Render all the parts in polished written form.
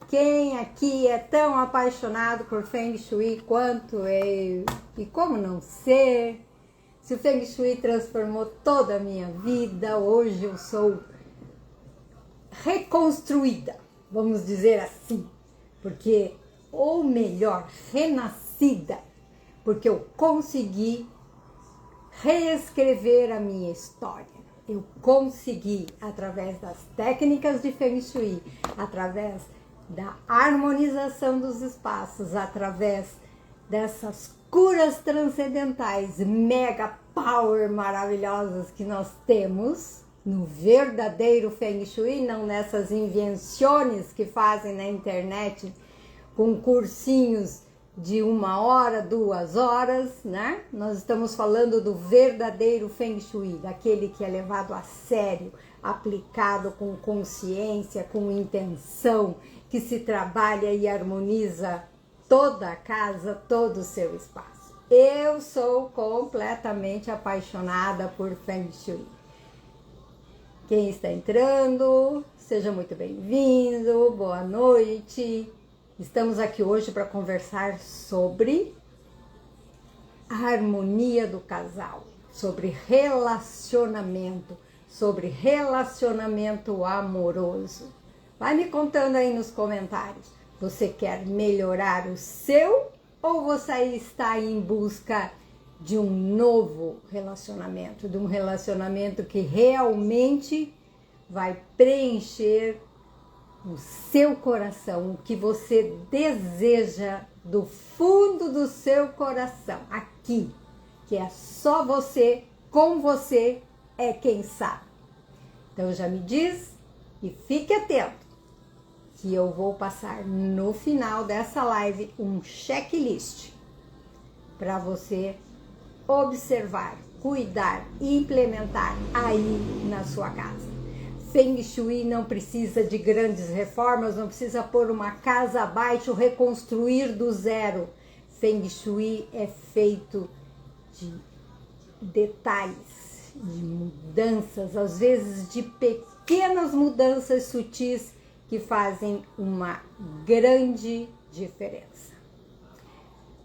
Quem aqui é tão apaixonado por Feng Shui quanto eu? E como não ser? Se o Feng Shui transformou toda a minha vida, hoje eu sou reconstruída, vamos dizer assim, porque, ou melhor, renascida, porque eu consegui reescrever a minha história. Eu consegui, através das técnicas de Feng Shui, através da harmonização dos espaços, através dessas curas transcendentais, mega power maravilhosas que nós temos no verdadeiro Feng Shui, não nessas invenções que fazem na internet com cursinhos de 1 hora, 2 horas, né? Nós estamos falando do verdadeiro Feng Shui, daquele que é levado a sério, aplicado com consciência, com intenção, que se trabalha e harmoniza toda a casa, todo o seu espaço. Eu sou completamente apaixonada por Feng Shui. Quem está entrando, seja muito bem-vindo, boa noite. Estamos aqui hoje para conversar sobre a harmonia do casal, sobre relacionamento amoroso. Vai me contando aí nos comentários. Você quer melhorar o seu ou você está em busca de um novo relacionamento, de um relacionamento que realmente vai preencher o seu coração, o que você deseja do fundo do seu coração, aqui, que é só você, com você, é quem sabe. Então já me diz e fique atento, que eu vou passar no final dessa live um checklist para você observar, cuidar e implementar aí na sua casa. Feng Shui não precisa de grandes reformas, não precisa pôr uma casa abaixo, reconstruir do zero. Feng Shui é feito de detalhes, de mudanças, às vezes de pequenas mudanças sutis que fazem uma grande diferença.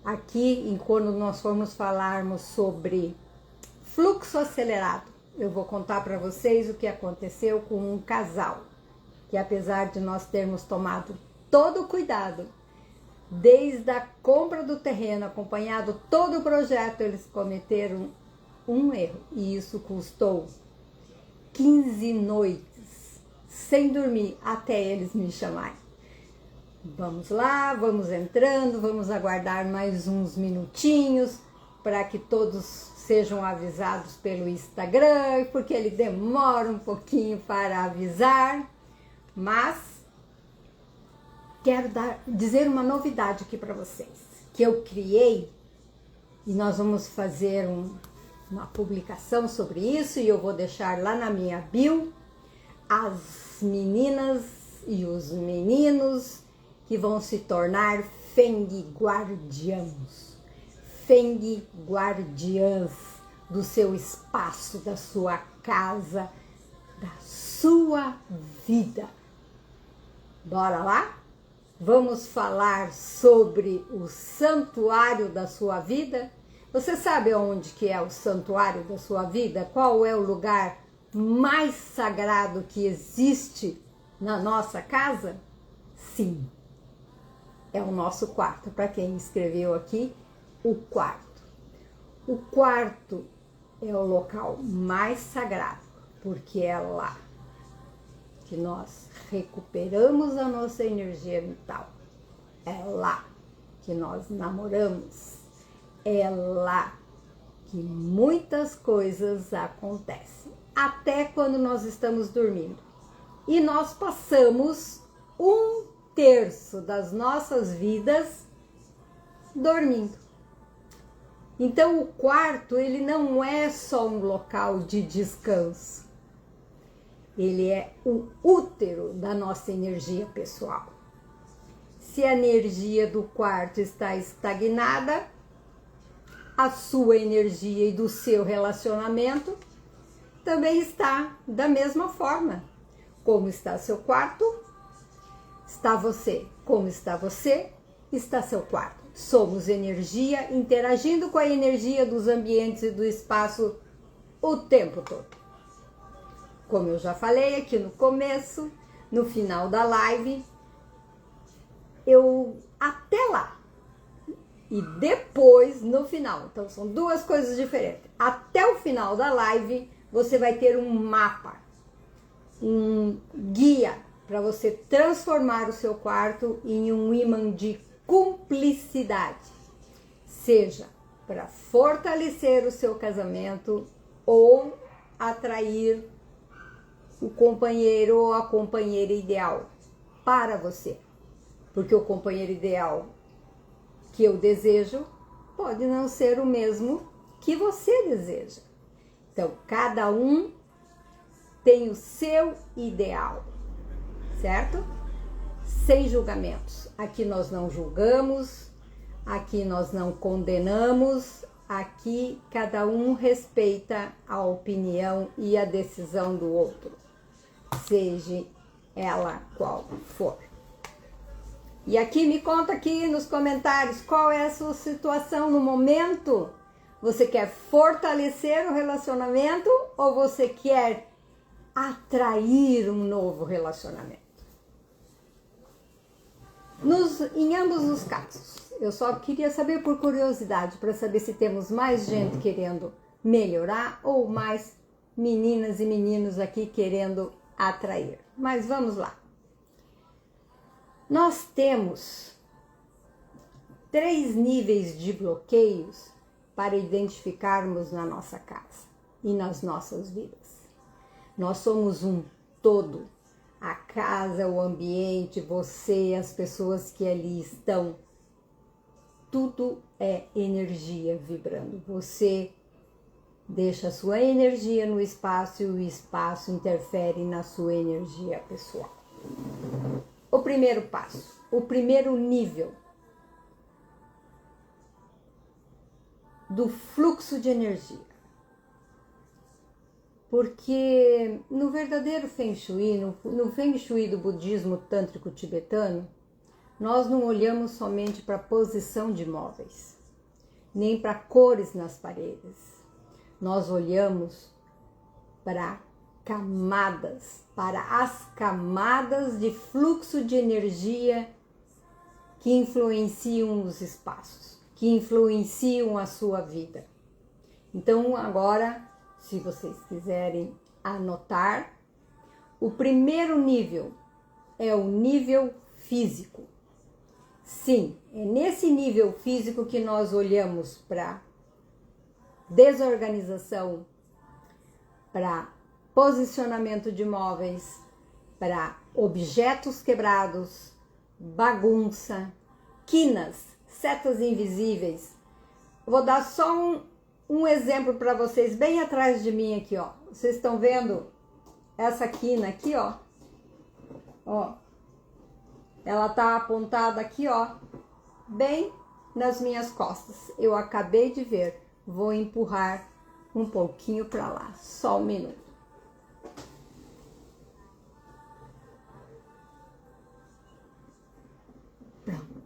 Aqui, enquanto nós formos falarmos sobre fluxo acelerado, eu vou contar para vocês o que aconteceu com um casal, que apesar de nós termos tomado todo o cuidado, desde a compra do terreno, acompanhado todo o projeto, eles cometeram um erro, e isso custou 15 noites, sem dormir, até eles me chamarem. Vamos lá, vamos entrando, vamos aguardar mais uns minutinhos para que todos sejam avisados pelo Instagram, porque ele demora um pouquinho para avisar, mas quero dizer uma novidade aqui para vocês, que eu criei, e nós vamos fazer uma publicação sobre isso, e eu vou deixar lá na minha bio as meninas e os meninos que vão se tornar Feng Guardiãos, Feng Guardiãs do seu espaço, da sua casa, da sua vida. Bora lá? Vamos falar sobre o santuário da sua vida? Você sabe onde que é o santuário da sua vida? Qual é o lugar mais sagrado que existe na nossa casa? Sim, é o nosso quarto. Para quem escreveu aqui, o quarto. O quarto é o local mais sagrado, porque é lá que nós recuperamos a nossa energia vital. É lá que nós namoramos. É lá que muitas coisas acontecem, até quando nós estamos dormindo. E nós passamos 1/3 das nossas vidas dormindo. Então o quarto, ele não é só um local de descanso. Ele é o útero da nossa energia pessoal. Se a energia do quarto está estagnada, a sua energia e do seu relacionamento também está da mesma forma. Como está seu quarto? está você. Como está você, está seu quarto. Somos energia interagindo com a energia dos ambientes e do espaço o tempo todo. Como eu já falei aqui no começo, no final da live, até lá e depois no final. Então são duas coisas diferentes. Até o final da live você vai ter um mapa, um guia para você transformar o seu quarto em um imã de cumplicidade, seja para fortalecer o seu casamento ou atrair o companheiro ou a companheira ideal para você. Porque o companheiro ideal que eu desejo pode não ser o mesmo que você deseja. Então, cada um tem o seu ideal, certo? Sem julgamentos. Aqui nós não julgamos, aqui nós não condenamos, aqui cada um respeita a opinião e a decisão do outro, seja ela qual for. E aqui me conta aqui nos comentários qual é a sua situação no momento. Você quer fortalecer o relacionamento ou você quer atrair um novo relacionamento? Em ambos os casos, eu só queria saber por curiosidade, para saber se temos mais gente querendo melhorar ou mais meninas e meninos aqui querendo atrair. Mas vamos lá. Nós temos 3 níveis de bloqueios para identificarmos na nossa casa e nas nossas vidas. Nós somos um todo. A casa, o ambiente, você, as pessoas que ali estão. Tudo é energia vibrando. Você deixa a sua energia no espaço e o espaço interfere na sua energia pessoal. O primeiro passo, o primeiro nível do fluxo de energia. Porque no verdadeiro Feng Shui, no Feng Shui do budismo tântrico tibetano, nós não olhamos somente para a posição de móveis, nem para cores nas paredes. Nós olhamos para camadas, para as camadas de fluxo de energia que influenciam os espaços, que influenciam a sua vida. Então agora, se vocês quiserem anotar, o primeiro nível é o nível físico. Sim, é nesse nível físico que nós olhamos para desorganização, para posicionamento de móveis, para objetos quebrados, bagunça, quinas, setas invisíveis. Vou dar só um exemplo para vocês, bem atrás de mim aqui, ó. Vocês estão vendo essa quina aqui, ó? Ó. Ela tá apontada aqui, ó, bem nas minhas costas. Eu acabei de ver. Vou empurrar um pouquinho para lá, só um minuto. Pronto.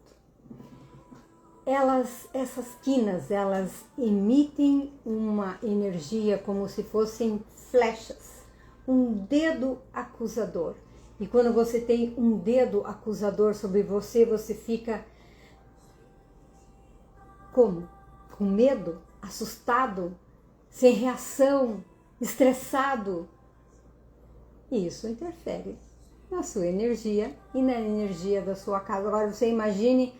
Essas quinas, elas emitem uma energia como se fossem flechas, um dedo acusador. E quando você tem um dedo acusador sobre você, você fica como? Com medo, assustado, sem reação, estressado. Isso interfere na sua energia e na energia da sua casa. Agora você imagine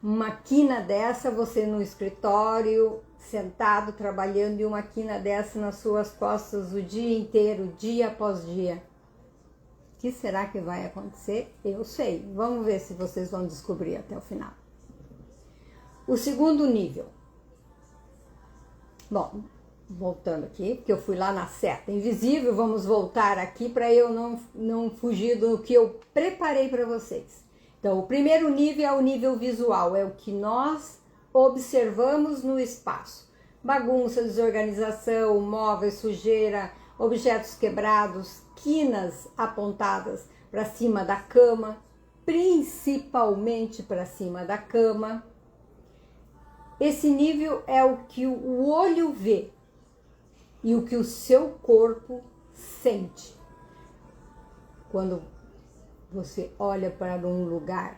uma quina dessa, você no escritório, sentado, trabalhando, e uma quina dessa nas suas costas o dia inteiro, dia após dia. O que será que vai acontecer? Eu sei. Vamos ver se vocês vão descobrir até o final. O segundo nível. Bom, voltando aqui, porque eu fui lá na seta invisível, vamos voltar aqui para eu não fugir do que eu preparei para vocês. Então, o primeiro nível é o nível visual, é o que nós observamos no espaço. Bagunça, desorganização, móveis, sujeira, objetos quebrados, quinas apontadas para cima da cama. principalmente para cima da cama. Esse nível é o que o olho vê e o que o seu corpo sente. Quando você olha para um lugar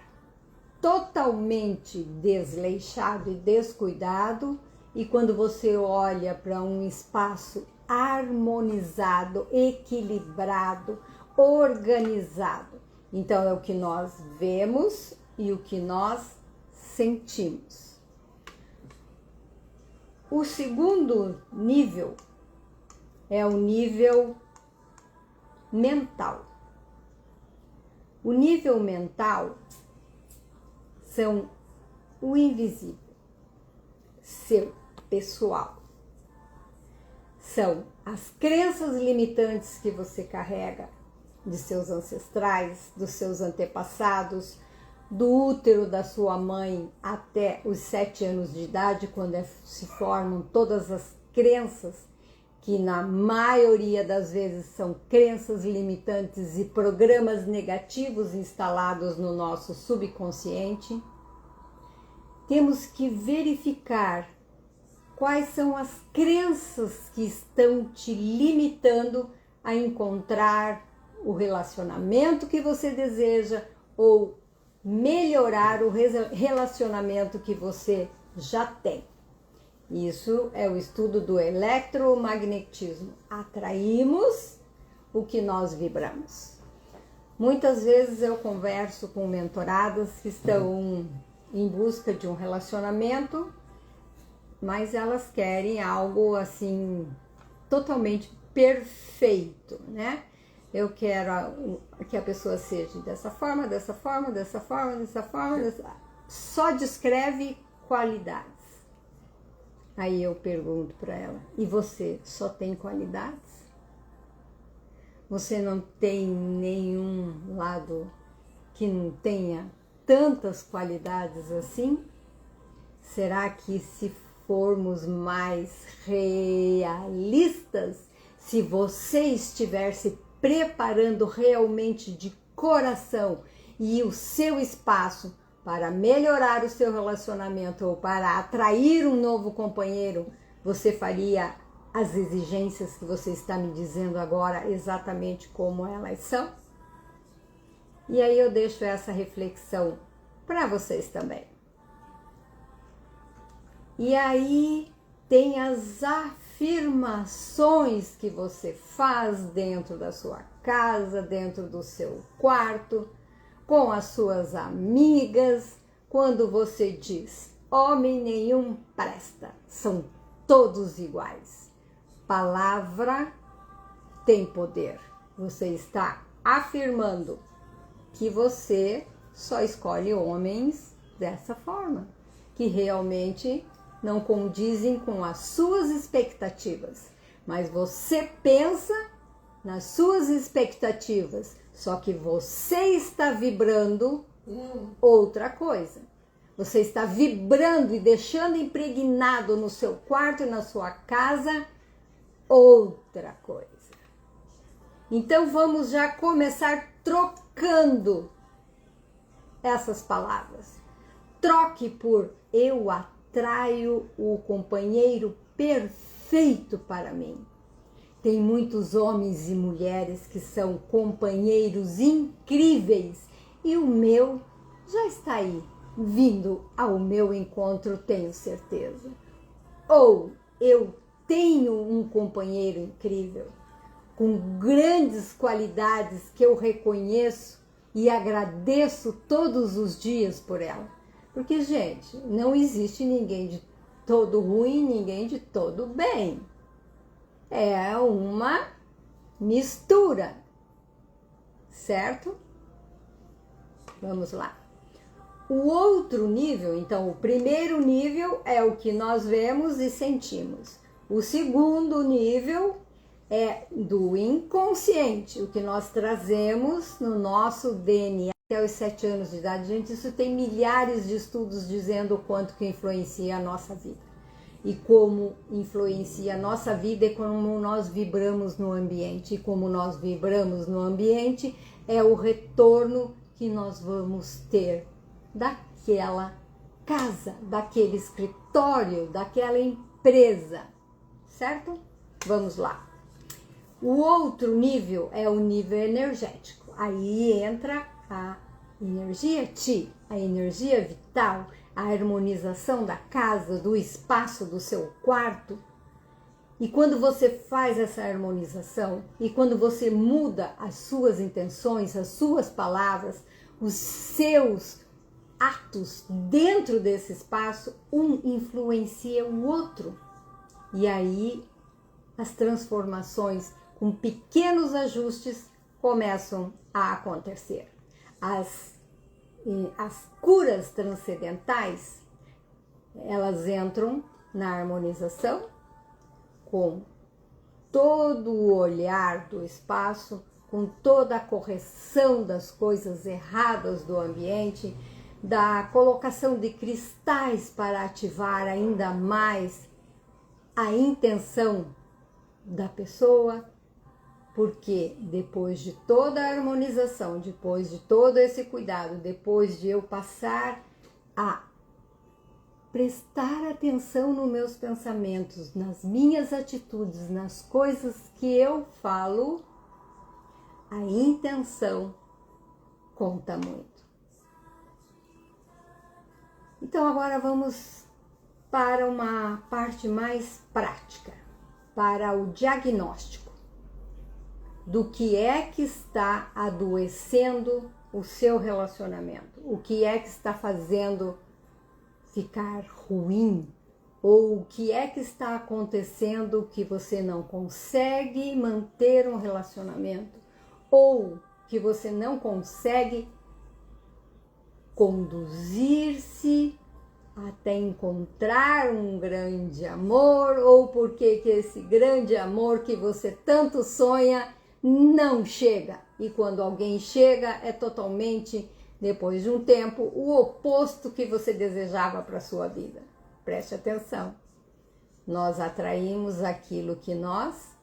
totalmente desleixado e descuidado, e quando você olha para um espaço harmonizado, equilibrado, organizado. Então é o que nós vemos e o que nós sentimos. O segundo nível é o nível mental. O nível mental são o invisível, seu pessoal. São as crenças limitantes que você carrega de seus ancestrais, dos seus antepassados, do útero da sua mãe até os 7 anos de idade, quando se formam todas as crenças, que na maioria das vezes são crenças limitantes e programas negativos instalados no nosso subconsciente. Temos que verificar quais são as crenças que estão te limitando a encontrar o relacionamento que você deseja ou melhorar o relacionamento que você já tem. Isso é o estudo do eletromagnetismo. Atraímos o que nós vibramos. Muitas vezes eu converso com mentoradas que estão em busca de um relacionamento, mas elas querem algo assim totalmente perfeito, né? Eu quero que a pessoa seja dessa forma, dessa forma, dessa forma, dessa forma, só descreve qualidades. Aí eu pergunto para ela: e você só tem qualidades? Você não tem nenhum lado que não tenha tantas qualidades assim? Será que se formos mais realistas, se você estiver se preparando realmente de coração e o seu espaço para melhorar o seu relacionamento ou para atrair um novo companheiro, você faria as exigências que você está me dizendo agora exatamente como elas são? E aí eu deixo essa reflexão para vocês também. E aí tem as afirmações que você faz dentro da sua casa, dentro do seu quarto, com as suas amigas, quando você diz: homem nenhum presta, são todos iguais. Palavra tem poder. Você está afirmando que você só escolhe homens dessa forma, que realmente não condizem com as suas expectativas, mas você pensa nas suas expectativas, só que você está vibrando outra coisa. Você está vibrando e deixando impregnado no seu quarto e na sua casa outra coisa. Então vamos já começar trocando essas palavras. Troque por: eu atraio o companheiro perfeito para mim. Tem muitos homens e mulheres que são companheiros incríveis e o meu já está aí, vindo ao meu encontro, tenho certeza. Ou eu tenho um companheiro incrível, com grandes qualidades que eu reconheço e agradeço todos os dias por ela. Porque, gente, não existe ninguém de todo ruim, ninguém de todo bem. É uma mistura, certo? Vamos lá. O outro nível, então, o primeiro nível é o que nós vemos e sentimos. O segundo nível é do inconsciente, o que nós trazemos no nosso DNA até os 7 anos de idade. Gente, isso tem milhares de estudos dizendo o quanto que influencia a nossa vida. E como influencia a nossa vida e como nós vibramos no ambiente. E como nós vibramos no ambiente é o retorno que nós vamos ter daquela casa, daquele escritório, daquela empresa, certo? Vamos lá. O outro nível é o nível energético. Aí entra a energia Chi, a energia vital, a harmonização da casa, do espaço, do seu quarto. E quando você faz essa harmonização e quando você muda as suas intenções, as suas palavras, os seus atos dentro desse espaço, um influencia o outro. E aí as transformações com pequenos ajustes começam a acontecer. As curas transcendentais, elas entram na harmonização com todo o olhar do espaço, com toda a correção das coisas erradas do ambiente, da colocação de cristais para ativar ainda mais a intenção da pessoa, porque depois de toda a harmonização, depois de todo esse cuidado, depois de eu passar a prestar atenção nos meus pensamentos, nas minhas atitudes, nas coisas que eu falo, a intenção conta muito. Então agora vamos para uma parte mais prática, para o diagnóstico do que é que está adoecendo o seu relacionamento, o que é que está fazendo ficar ruim, ou o que é que está acontecendo que você não consegue manter um relacionamento, ou que você não consegue conduzir-se até encontrar um grande amor, ou porque que esse grande amor que você tanto sonha não chega. E quando alguém chega, é totalmente, depois de um tempo, o oposto que você desejava para a sua vida. Preste atenção. Nós atraímos aquilo que nós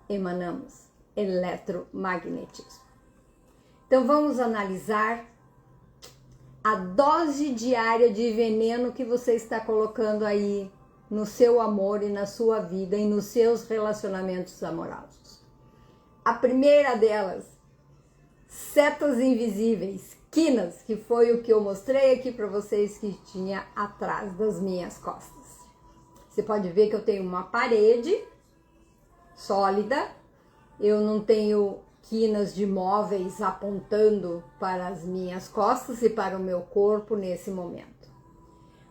emanamos. Eletromagnetismo. Então vamos analisar a dose diária de veneno que você está colocando aí no seu amor e na sua vida e nos seus relacionamentos amorosos. A primeira delas, setas invisíveis, quinas, que foi o que eu mostrei aqui para vocês que tinha atrás das minhas costas. Você pode ver que eu tenho uma parede sólida, eu não tenho quinas de móveis apontando para as minhas costas e para o meu corpo nesse momento.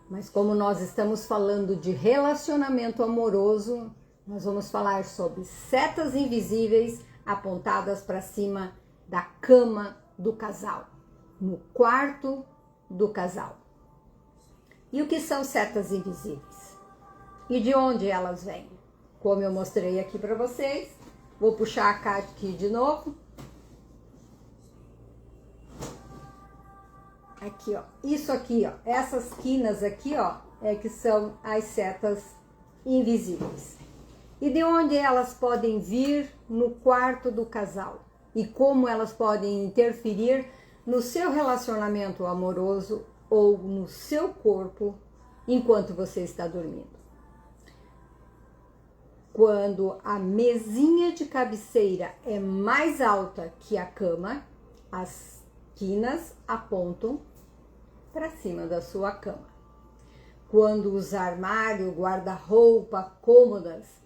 Mas como nós estamos falando de relacionamento amoroso, nós vamos falar sobre setas invisíveis apontadas para cima da cama do casal, no quarto do casal. E o que são setas invisíveis? E de onde elas vêm? Como eu mostrei aqui para vocês, vou puxar a carta aqui de novo. Aqui, ó. Isso aqui, ó. Essas quinas aqui, ó, é que são as setas invisíveis. E de onde elas podem vir no quarto do casal? E como elas podem interferir no seu relacionamento amoroso ou no seu corpo enquanto você está dormindo? Quando a mesinha de cabeceira é mais alta que a cama, as quinas apontam para cima da sua cama. Quando os armários, guarda-roupa, cômodas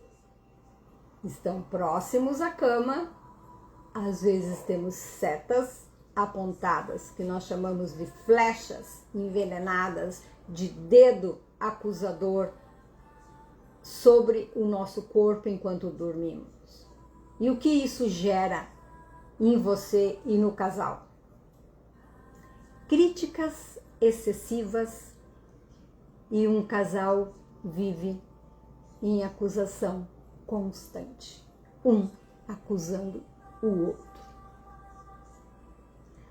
estão próximos à cama, às vezes temos setas apontadas, que nós chamamos de flechas envenenadas, de dedo acusador, sobre o nosso corpo enquanto dormimos. E o que isso gera em você e no casal? Críticas excessivas, e um casal vive em acusação constante, um acusando o outro.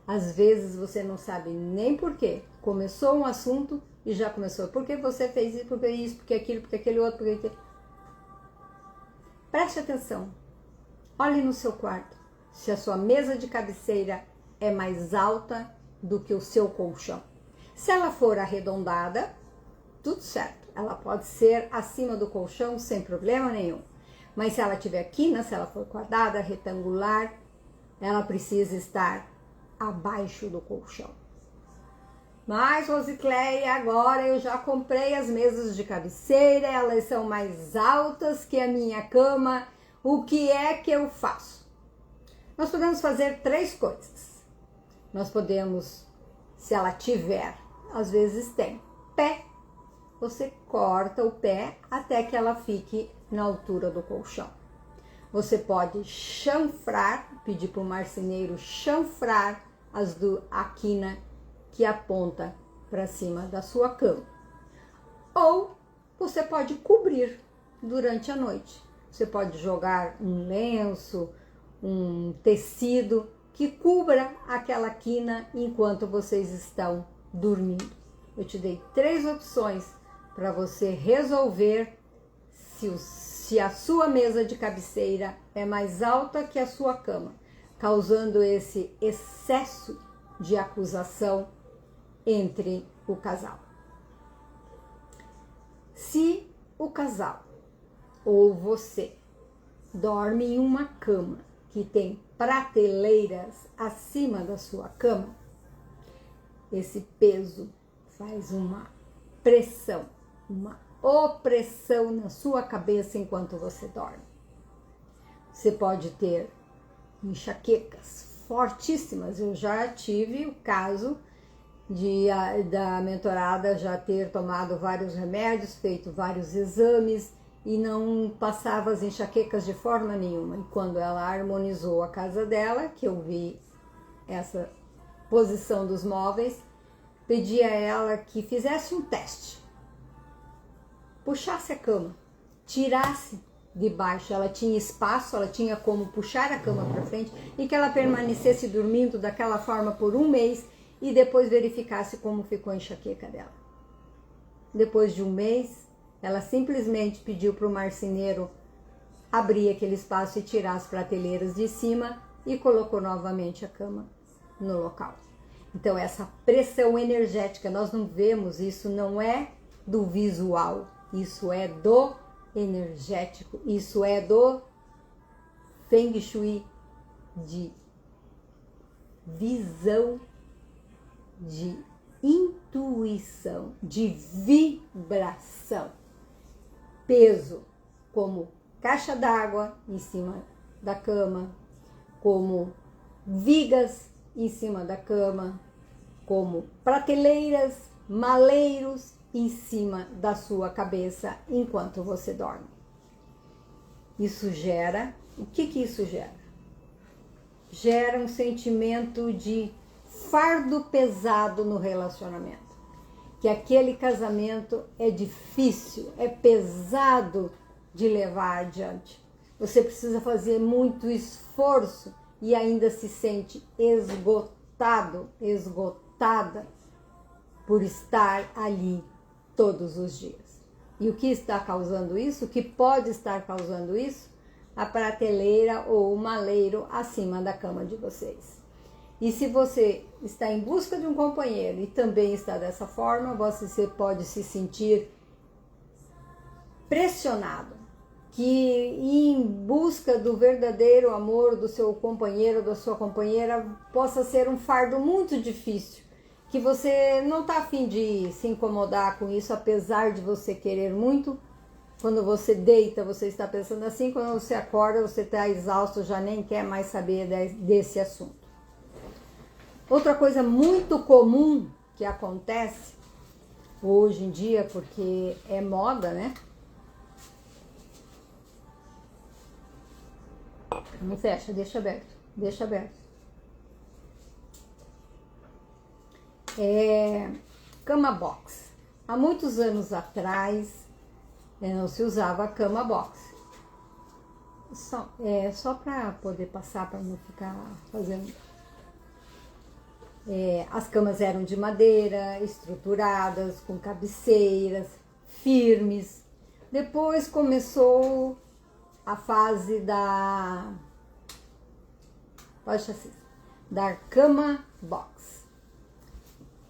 Às vezes você não sabe nem por quê. Começou um assunto e já começou. Por que você fez isso, porque aquilo, porque aquele outro, porque aquele... Preste atenção. Olhe no seu quarto. Se a sua mesa de cabeceira é mais alta do que o seu colchão. Se ela for arredondada, tudo certo. Ela pode ser acima do colchão sem problema nenhum. Mas se ela tiver quina, se ela for quadrada, retangular, ela precisa estar abaixo do colchão. Mas, Rosicléia, agora eu já comprei as mesas de cabeceira, elas são mais altas que a minha cama. O que é que eu faço? Nós podemos fazer 3 coisas. Nós podemos, se ela tiver, às vezes tem, pé. Você corta o pé até que ela fique na altura do colchão. Você pode chanfrar, pedir para o marceneiro chanfrar a quina que aponta para cima da sua cama. Ou você pode cobrir durante a noite. Você pode jogar um lenço, um tecido que cubra aquela quina enquanto vocês estão dormindo. Eu te dei 3 opções para você resolver se a sua mesa de cabeceira é mais alta que a sua cama, causando esse excesso de acusação entre o casal. Se o casal ou você dorme em uma cama que tem prateleiras acima da sua cama, esse peso faz uma pressão, uma opressão na sua cabeça enquanto você dorme. Você pode ter enxaquecas fortíssimas. Eu já tive o caso da mentorada já ter tomado vários remédios, feito vários exames e não passava as enxaquecas de forma nenhuma. E quando ela harmonizou a casa dela, que eu vi essa posição dos móveis, pedi a ela que fizesse um teste. Puxasse a cama, tirasse de baixo, ela tinha espaço, ela tinha como puxar a cama para frente e que ela permanecesse dormindo daquela forma por 1 mês e depois verificasse como ficou a enxaqueca dela. Depois de 1 mês, ela simplesmente pediu para o marceneiro abrir aquele espaço e tirar as prateleiras de cima e colocou novamente a cama no local. Então essa pressão energética, nós não vemos, isso não é do visual, isso é do energético, isso é do Feng Shui, de visão, de intuição, de vibração. Peso, como caixa d'água em cima da cama, como vigas em cima da cama, como prateleiras, maleiros em cima da sua cabeça enquanto você dorme. Isso gera, o que isso gera? Gera um sentimento de fardo pesado no relacionamento. Que aquele casamento é difícil, é pesado de levar adiante. Você precisa fazer muito esforço e ainda se sente esgotado, esgotada por estar ali todos os dias. E o que está causando isso? O que pode estar causando isso? A prateleira ou o maleiro acima da cama de vocês. E se você está em busca de um companheiro e também está dessa forma, você pode se sentir pressionado, que em busca do verdadeiro amor do seu companheiro, da sua companheira, possa ser um fardo muito difícil, que você não está a fim de se incomodar com isso, apesar de você querer muito. Quando você deita, você está pensando assim, quando você acorda, você está exausto, já nem quer mais saber desse assunto. Outra coisa muito comum que acontece hoje em dia, porque é moda, né? Não fecha, deixa aberto, deixa aberto. Cama box. Há muitos anos atrás não se usava cama box. Só para poder passar, para não ficar fazendo. As camas eram de madeira, estruturadas, com cabeceiras, firmes. Depois começou a fase da cama box.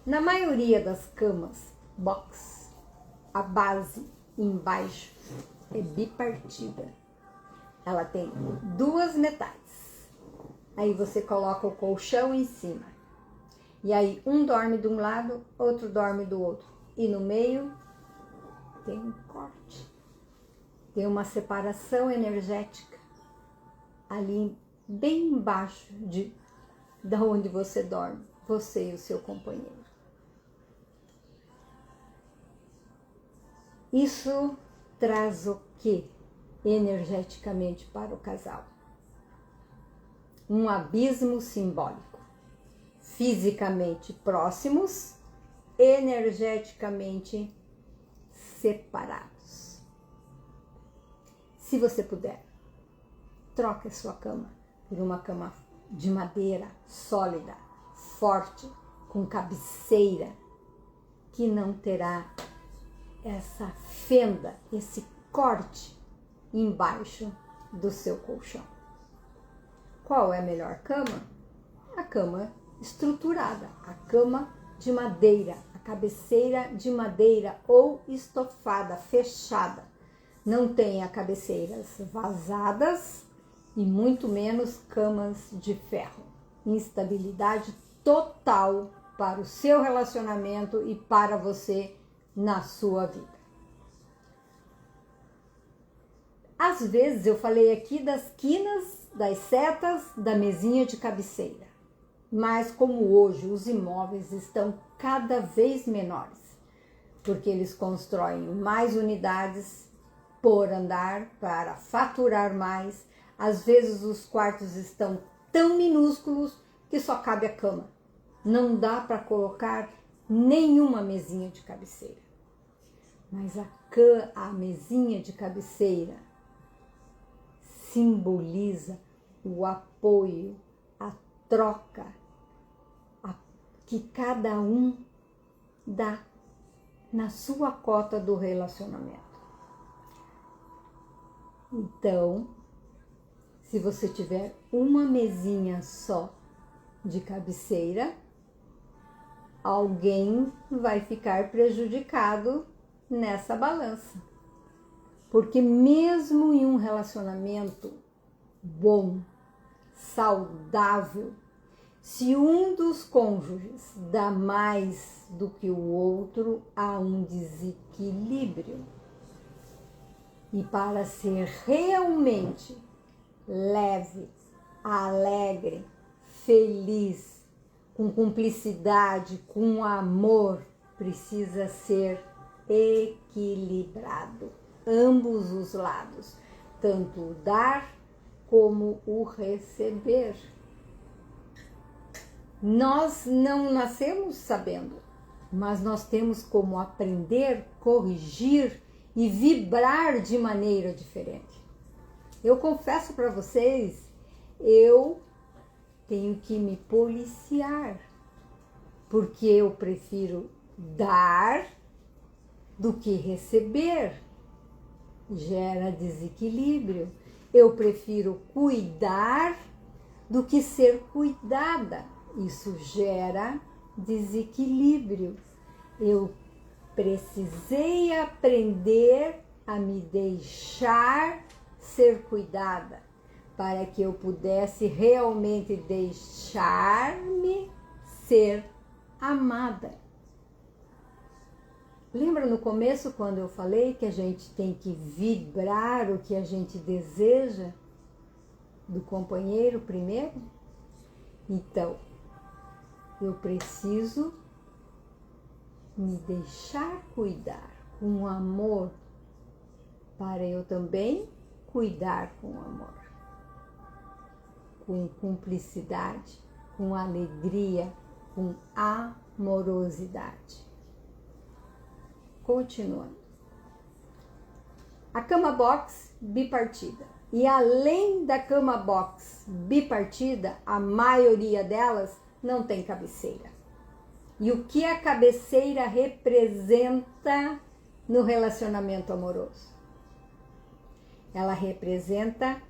Na maioria das camas box, a base embaixo é bipartida. Ela tem duas metades. Aí você coloca o colchão em cima. E aí um dorme de um lado, outro dorme do outro. E no meio tem um corte. Tem uma separação energética ali bem embaixo da onde você dorme, você e o seu companheiro. Isso traz o que energeticamente para o casal? Um abismo simbólico. Fisicamente próximos, energeticamente separados. Se você puder, troque a sua cama por uma cama de madeira sólida, forte, com cabeceira, que não terá essa fenda, esse corte embaixo do seu colchão. Qual é a melhor cama? A cama estruturada, a cama de madeira, a cabeceira de madeira ou estofada, fechada. Não tenha cabeceiras vazadas e muito menos camas de ferro. Instabilidade total para o seu relacionamento e para você na sua vida. Às vezes eu falei aqui das quinas, das setas, da mesinha de cabeceira. Mas como hoje os imóveis estão cada vez menores, porque eles constroem mais unidades por andar para faturar mais, às vezes os quartos estão tão minúsculos que só cabe a cama. Não dá para colocar nenhuma mesinha de cabeceira. Mas a mesinha de cabeceira simboliza o apoio, a troca, que cada um dá na sua cota do relacionamento. Então, se você tiver uma mesinha só de cabeceira, alguém vai ficar prejudicado nessa balança. Porque mesmo em um relacionamento bom, saudável, se um dos cônjuges dá mais do que o outro, há um desequilíbrio. E para ser realmente leve, alegre, feliz, com cumplicidade, com amor, precisa ser equilibrado. Ambos os lados, tanto o dar como o receber. Nós não nascemos sabendo, mas nós temos como aprender, corrigir e vibrar de maneira diferente. Eu confesso para vocês, eu tenho que me policiar, porque eu prefiro dar do que receber. Gera desequilíbrio. Eu prefiro cuidar do que ser cuidada. Isso gera desequilíbrio. Eu precisei aprender a me deixar ser cuidada para que eu pudesse realmente deixar-me ser amada. Lembra no começo quando eu falei que a gente tem que vibrar o que a gente deseja do companheiro primeiro? Então, eu preciso me deixar cuidar com amor para eu também cuidar com amor, com cumplicidade, com alegria, com amorosidade. Continuando. A cama box bipartida. E além da cama box bipartida, a maioria delas não tem cabeceira. E o que a cabeceira representa no relacionamento amoroso? Ela representa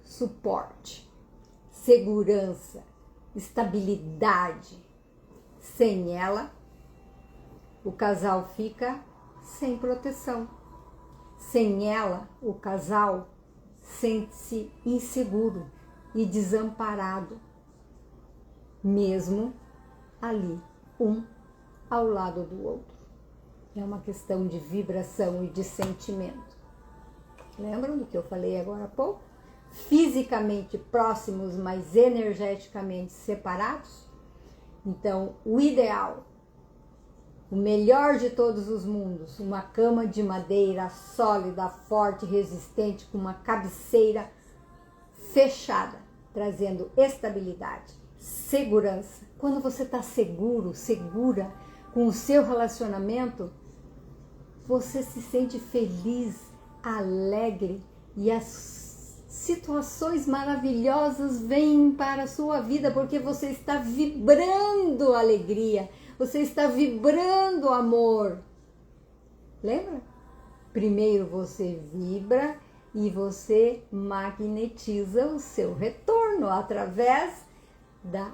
suporte, segurança, estabilidade, Sem ela, o casal fica sem proteção. Sem ela, o casal sente-se inseguro e desamparado, mesmo ali, um ao lado do outro. É uma questão de vibração e de sentimento. Lembram do que eu falei agora há pouco? Fisicamente próximos, mas energeticamente separados? Então, o ideal, o melhor de todos os mundos, uma cama de madeira sólida, forte, resistente, com uma cabeceira fechada, trazendo estabilidade, segurança. Quando você está seguro, segura com o seu relacionamento, você se sente feliz, alegre e as situações maravilhosas vêm para a sua vida porque você está vibrando alegria, você está vibrando amor. Lembra? Primeiro você vibra e você magnetiza o seu retorno através da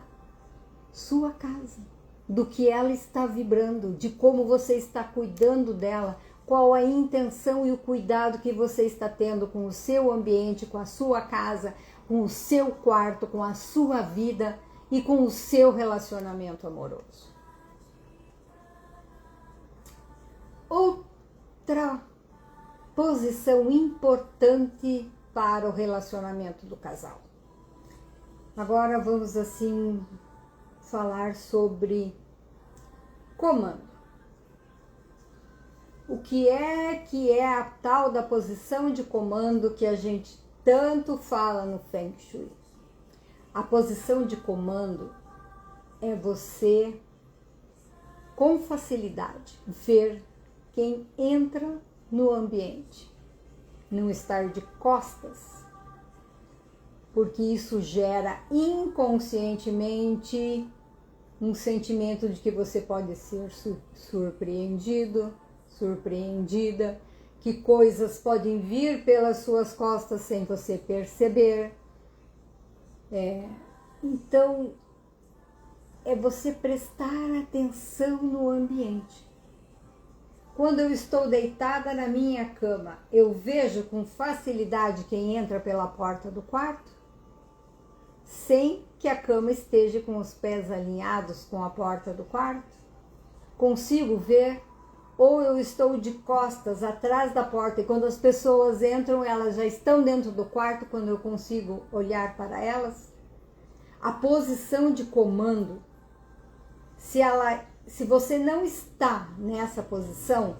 sua casa, do que ela está vibrando, de como você está cuidando dela, qual a intenção e o cuidado que você está tendo com o seu ambiente, com a sua casa, com o seu quarto, com a sua vida e com o seu relacionamento amoroso. Outra posição importante para o relacionamento do casal. Agora vamos assim falar sobre comando. O que é a tal da posição de comando que a gente tanto fala no Feng Shui? A posição de comando é você, com facilidade, ver quem entra no ambiente, não estar de costas, porque isso gera inconscientemente um sentimento de que você pode ser surpreendido, surpreendida, que coisas podem vir pelas suas costas sem você perceber. Então, é você prestar atenção no ambiente. Quando eu estou deitada na minha cama, eu vejo com facilidade quem entra pela porta do quarto, sem que a cama esteja com os pés alinhados com a porta do quarto? Consigo ver? Ou eu estou de costas atrás da porta e quando as pessoas entram, elas já estão dentro do quarto quando eu consigo olhar para elas? A posição de comando, se você não está nessa posição,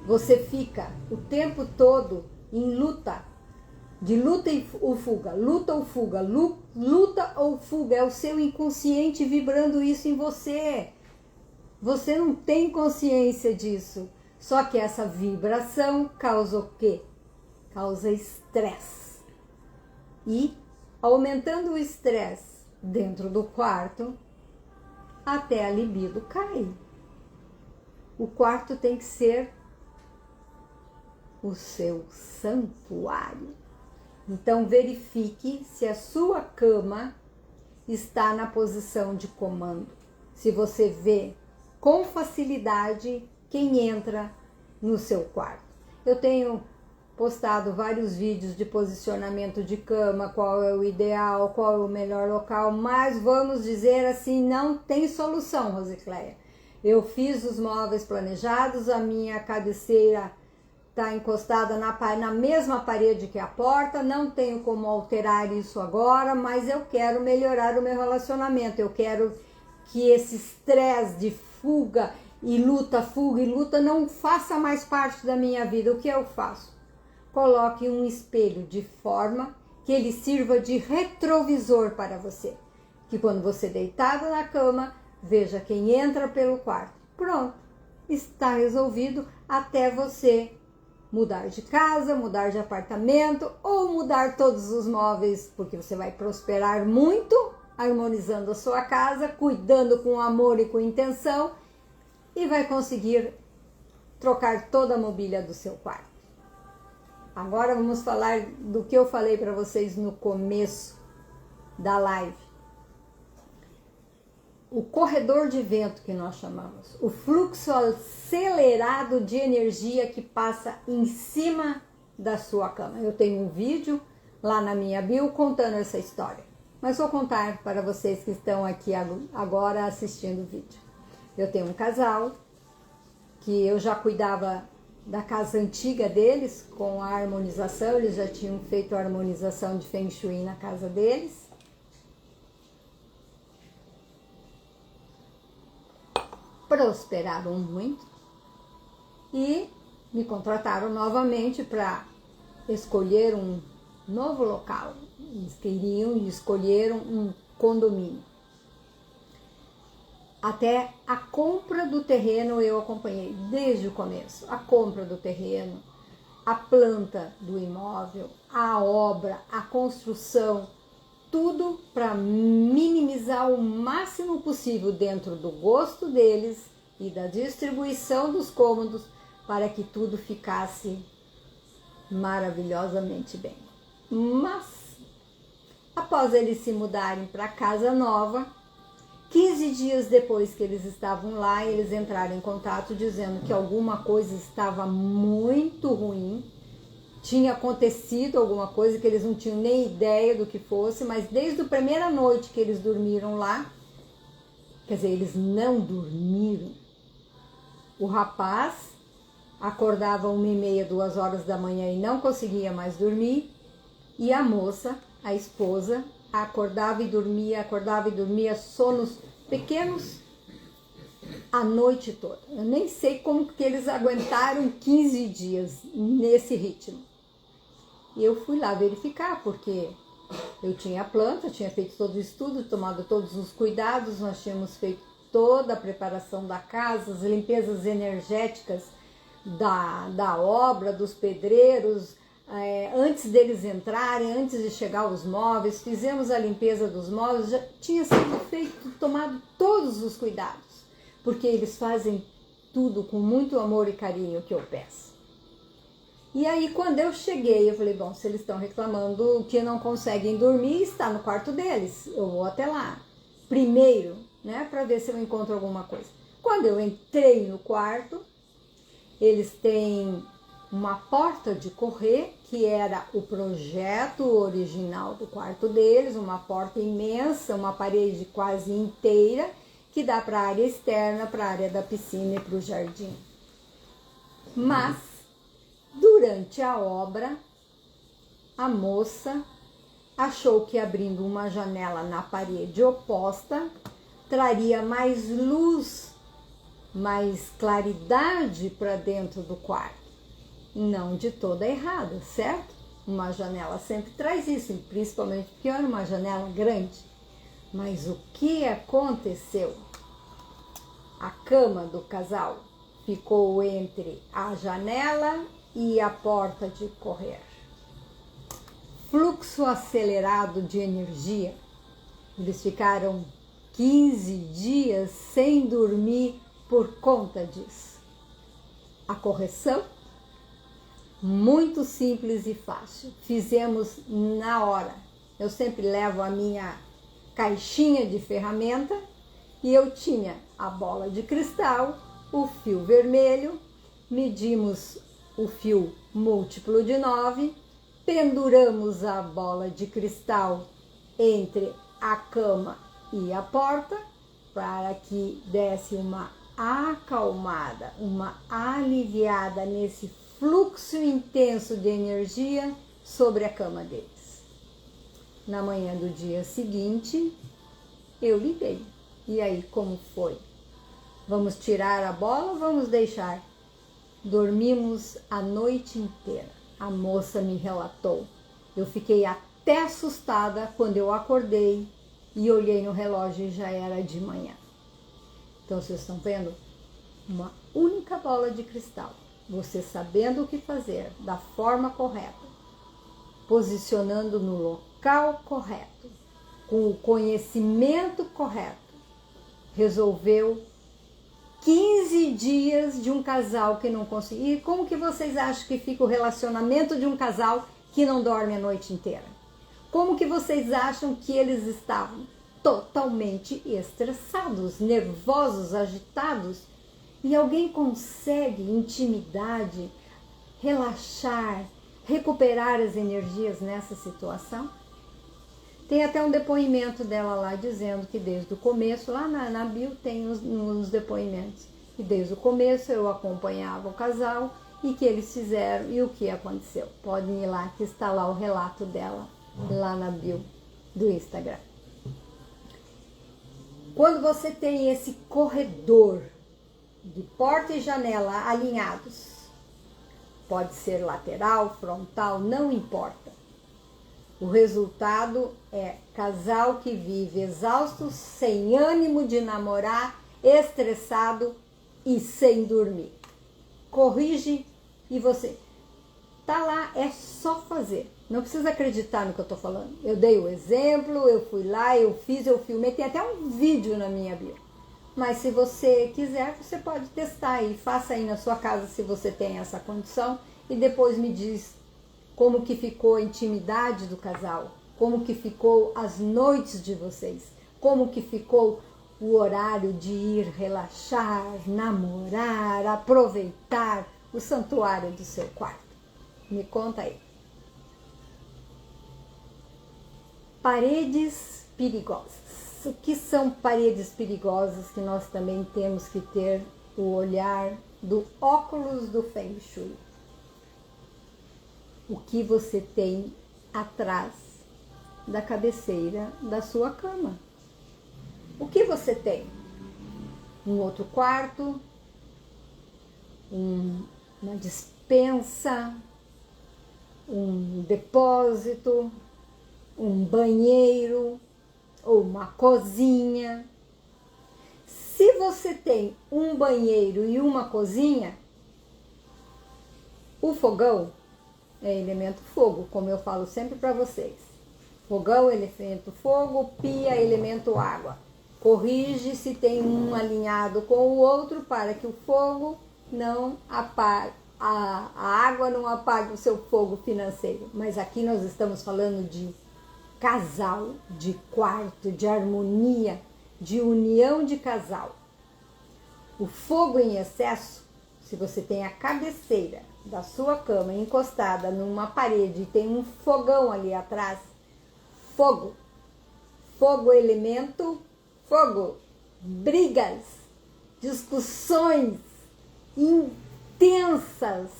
você fica o tempo todo em luta, de luta ou fuga, luta ou fuga, luta ou fuga, é o seu inconsciente vibrando isso em você. Você não tem consciência disso, só que essa vibração causa o quê? Causa estresse. E aumentando o estresse dentro do quarto, até a libido cai. O quarto tem que ser o seu santuário. Então verifique se a sua cama está na posição de comando. Se você vê com facilidade quem entra no seu quarto. Eu tenho postado vários vídeos de posicionamento de cama, qual é o ideal, qual é o melhor local, mas vamos dizer assim, não tem solução, Rosicléia. Eu fiz os móveis planejados, a minha cabeceira está encostada na mesma parede que a porta, não tenho como alterar isso agora, mas eu quero melhorar o meu relacionamento, eu quero que esse estresse de fuga e luta não faça mais parte da minha vida. O que eu faço? Coloque um espelho de forma que ele sirva de retrovisor para você, que quando você deitado na cama, veja quem entra pelo quarto. Pronto, está resolvido até você mudar de casa, mudar de apartamento ou mudar todos os móveis, porque você vai prosperar muito, harmonizando a sua casa, cuidando com amor e com intenção e vai conseguir trocar toda a mobília do seu quarto. Agora vamos falar do que eu falei para vocês no começo da live. o corredor de vento que nós chamamos, o fluxo acelerado de energia que passa em cima da sua cama. Eu tenho um vídeo lá na minha bio contando essa história, mas vou contar para vocês que estão aqui agora assistindo o vídeo. Eu tenho um casal que eu já cuidava da casa antiga deles com a harmonização, eles já tinham feito a harmonização de Feng Shui na casa deles. Prosperaram muito e me contrataram novamente para escolher um novo local. Eles queriam e escolheram um condomínio. Até a compra do terreno eu acompanhei desde o começo. A compra do terreno, a planta do imóvel, a obra, a construção, tudo para minimizar o máximo possível dentro do gosto deles e da distribuição dos cômodos para que tudo ficasse maravilhosamente bem. Mas, após eles se mudarem para a casa nova, 15 dias depois que eles estavam lá, eles entraram em contato dizendo que alguma coisa estava muito ruim, tinha acontecido alguma coisa que eles não tinham nem ideia do que fosse, mas desde a primeira noite que eles dormiram lá, quer dizer, eles não dormiram. O rapaz acordava 1h30, 2h da manhã e não conseguia mais dormir, e a moça, a esposa, acordava e dormia, sonos pequenos a noite toda. Eu nem sei como que eles aguentaram 15 dias nesse ritmo. E eu fui lá verificar, porque eu tinha a planta, tinha feito todo o estudo, tomado todos os cuidados, nós tínhamos feito toda a preparação da casa, as limpezas energéticas da obra, dos pedreiros, antes deles entrarem, antes de chegar os móveis, fizemos a limpeza dos móveis, já tinha sido feito, tomado todos os cuidados, porque eles fazem tudo com muito amor e carinho que eu peço. E aí, quando eu cheguei, eu falei, bom, se eles estão reclamando que não conseguem dormir, está no quarto deles, eu vou até lá, primeiro, né, para ver se eu encontro alguma coisa. Quando eu entrei no quarto, eles têm uma porta de correr, que era o projeto original do quarto deles, uma porta imensa, uma parede quase inteira, que dá para a área externa, para a área da piscina e para o jardim. Mas, durante a obra, a moça achou que abrindo uma janela na parede oposta, traria mais luz, mais claridade para dentro do quarto. Não de toda errada, certo? Uma janela sempre traz isso, principalmente porque era uma janela grande. Mas o que aconteceu? A cama do casal ficou entre a janela e a porta de correr. Fluxo acelerado de energia. Eles ficaram 15 dias sem dormir por conta disso. A correção? Muito simples e fácil. Fizemos na hora. Eu sempre levo a minha caixinha de ferramenta e eu tinha a bola de cristal, o fio vermelho, medimos o fio múltiplo de 9, penduramos a bola de cristal entre a cama e a porta para que desse uma acalmada, uma aliviada nesse fluxo intenso de energia sobre a cama deles. Na manhã do dia seguinte, eu liguei. E aí, como foi? Vamos tirar a bola ou vamos deixar? Dormimos a noite inteira. A moça me relatou. Eu fiquei até assustada quando eu acordei e olhei no relógio e já era de manhã. Então, vocês estão vendo? Uma única bola de cristal. Você sabendo o que fazer, da forma correta, posicionando no local correto, com o conhecimento correto, resolveu 15 dias de um casal que não conseguia. E como que vocês acham que fica o relacionamento de um casal que não dorme a noite inteira? Como que vocês acham que eles estavam? totalmente estressados, nervosos, agitados, e alguém consegue intimidade, relaxar, recuperar as energias nessa situação? Tem até um depoimento dela lá dizendo que desde o começo, lá na bio tem os depoimentos, que desde o começo eu acompanhava o casal e que eles fizeram e o que aconteceu. Podem ir lá, que está lá o relato dela, lá na bio do Instagram. Quando você tem esse corredor de porta e janela alinhados, pode ser lateral, frontal, não importa. O resultado é casal que vive exausto, sem ânimo de namorar, estressado e sem dormir. Corrige e você tá lá, é só fazer. Não precisa acreditar no que eu tô falando. Eu dei o exemplo, eu fui lá, eu fiz, eu filmei, tem até um vídeo na minha bio. Mas se você quiser, você pode testar e faça aí na sua casa se você tem essa condição e depois me diz como que ficou a intimidade do casal, como que ficou as noites de vocês, como que ficou o horário de ir relaxar, namorar, aproveitar o santuário do seu quarto. Me conta aí. Paredes perigosas. O que são paredes perigosas que nós também temos que ter o olhar do óculos do Feng Shui? O que você tem atrás da cabeceira da sua cama? O que você tem? Um outro quarto? Uma despensa? Um depósito? Um banheiro? Ou uma cozinha? Se você tem um banheiro e uma cozinha, o fogão é elemento fogo, como eu falo sempre para vocês. Fogão, elemento fogo, pia, elemento água. Corrige se tem um alinhado com o outro para que o fogo não apague, a água não apague o seu fogo financeiro. Mas aqui nós estamos falando de casal, de quarto, de harmonia, de união de casal. O fogo em excesso, se você tem a cabeceira da sua cama encostada numa parede e tem um fogão ali atrás, fogo, elemento, fogo, brigas, discussões intensas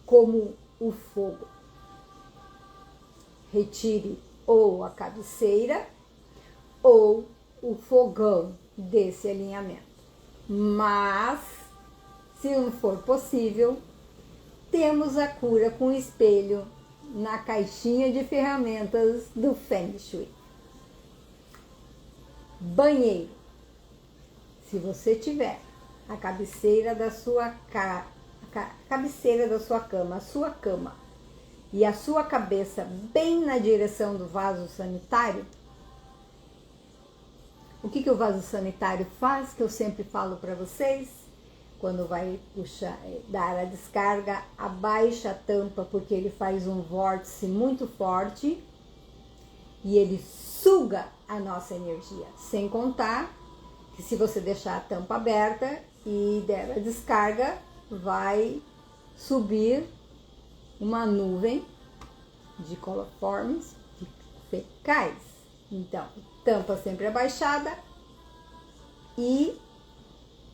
como o fogo. Retire ou a cabeceira ou o fogão desse alinhamento. Mas, se não for possível, temos a cura com espelho na caixinha de ferramentas do Feng Shui. Banheiro. Se você tiver a cabeceira da sua cabeceira da sua cama, a sua cama e a sua cabeça bem na direção do vaso sanitário, o que o vaso sanitário faz, que eu sempre falo para vocês? Quando vai puxar, dar a descarga, abaixa a tampa, porque ele faz um vórtice muito forte e ele suga a nossa energia. Sem contar que se você deixar a tampa aberta e der a descarga, vai subir uma nuvem de coliformes, de fecais. Então, tampa sempre abaixada e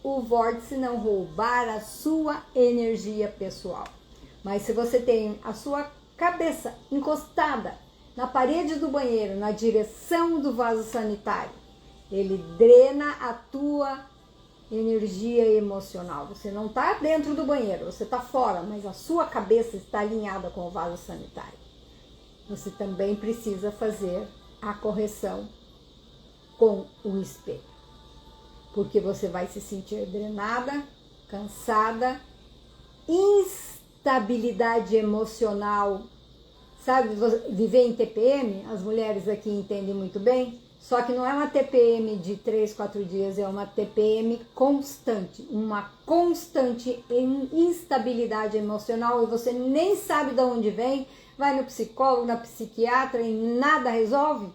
o vórtice não roubar a sua energia pessoal. Mas se você tem a sua cabeça encostada na parede do banheiro, na direção do vaso sanitário, ele drena a tua energia emocional. Você não está dentro do banheiro, você está fora, mas a sua cabeça está alinhada com o vaso sanitário. Você também precisa fazer a correção com o espelho, porque você vai se sentir drenada, cansada, instabilidade emocional. Sabe, viver em TPM, as mulheres aqui entendem muito bem, só que não é uma TPM de 3, 4 dias, é uma TPM constante, uma constante instabilidade emocional e você nem sabe de onde vem, vai no psicólogo, na psiquiatra e nada resolve.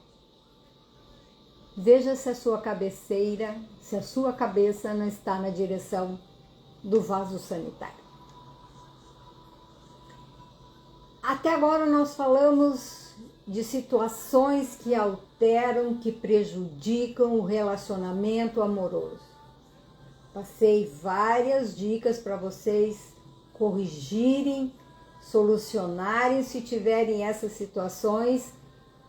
veja se a sua cabeceira, se a sua cabeça não está na direção do vaso sanitário. Até agora nós falamos de situações que alteram, que prejudicam o relacionamento amoroso. Passei várias dicas para vocês corrigirem, solucionarem se tiverem essas situações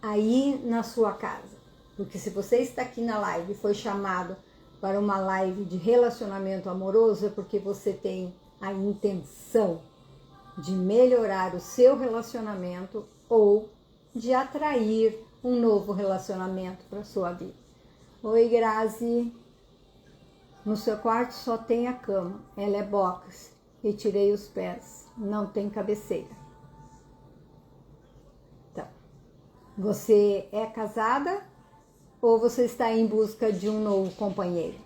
aí na sua casa. Porque se você está aqui na live e foi chamado para uma live de relacionamento amoroso, é porque você tem a intenção de melhorar o seu relacionamento ou de atrair um novo relacionamento para a sua vida. Oi, Grazi. No seu quarto só tem a cama. Ela é box. Retirei os pés. Não tem cabeceira. Então, você é casada ou você está em busca de um novo companheiro?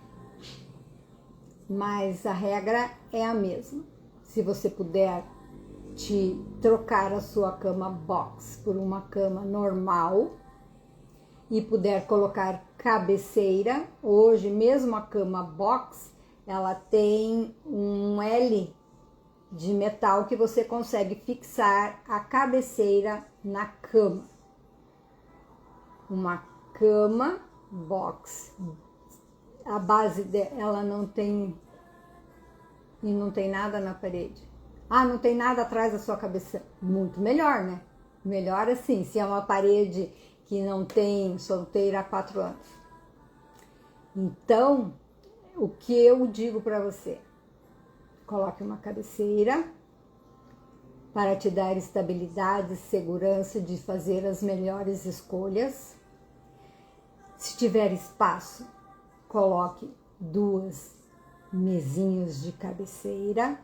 Mas a regra é a mesma. Se você puder te trocar a sua cama box por uma cama normal e puder colocar cabeceira, hoje mesmo a cama box, ela tem um L de metal que você consegue fixar a cabeceira na cama. Uma cama box, a base dela não tem e não tem nada na parede. Ah, não tem nada atrás da sua cabeça. Muito melhor, né? Melhor assim, se é uma parede que não tem, solteira há 4 anos. Então, o que eu digo para você? Coloque uma cabeceira para te dar estabilidade e segurança de fazer as melhores escolhas. Se tiver espaço, coloque 2 mesinhas de cabeceira,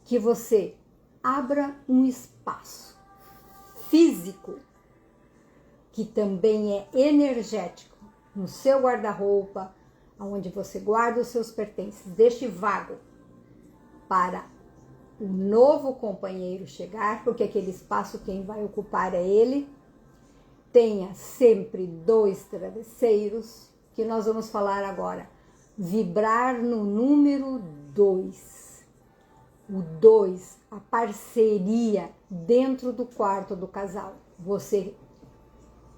que você abra um espaço físico, que também é energético, no seu guarda-roupa, onde você guarda os seus pertences, deixe vago para o novo companheiro chegar, porque aquele espaço quem vai ocupar é ele. Tenha sempre 2 travesseiros, que nós vamos falar agora. Vibrar no número 2. O 2, a parceria dentro do quarto do casal. Você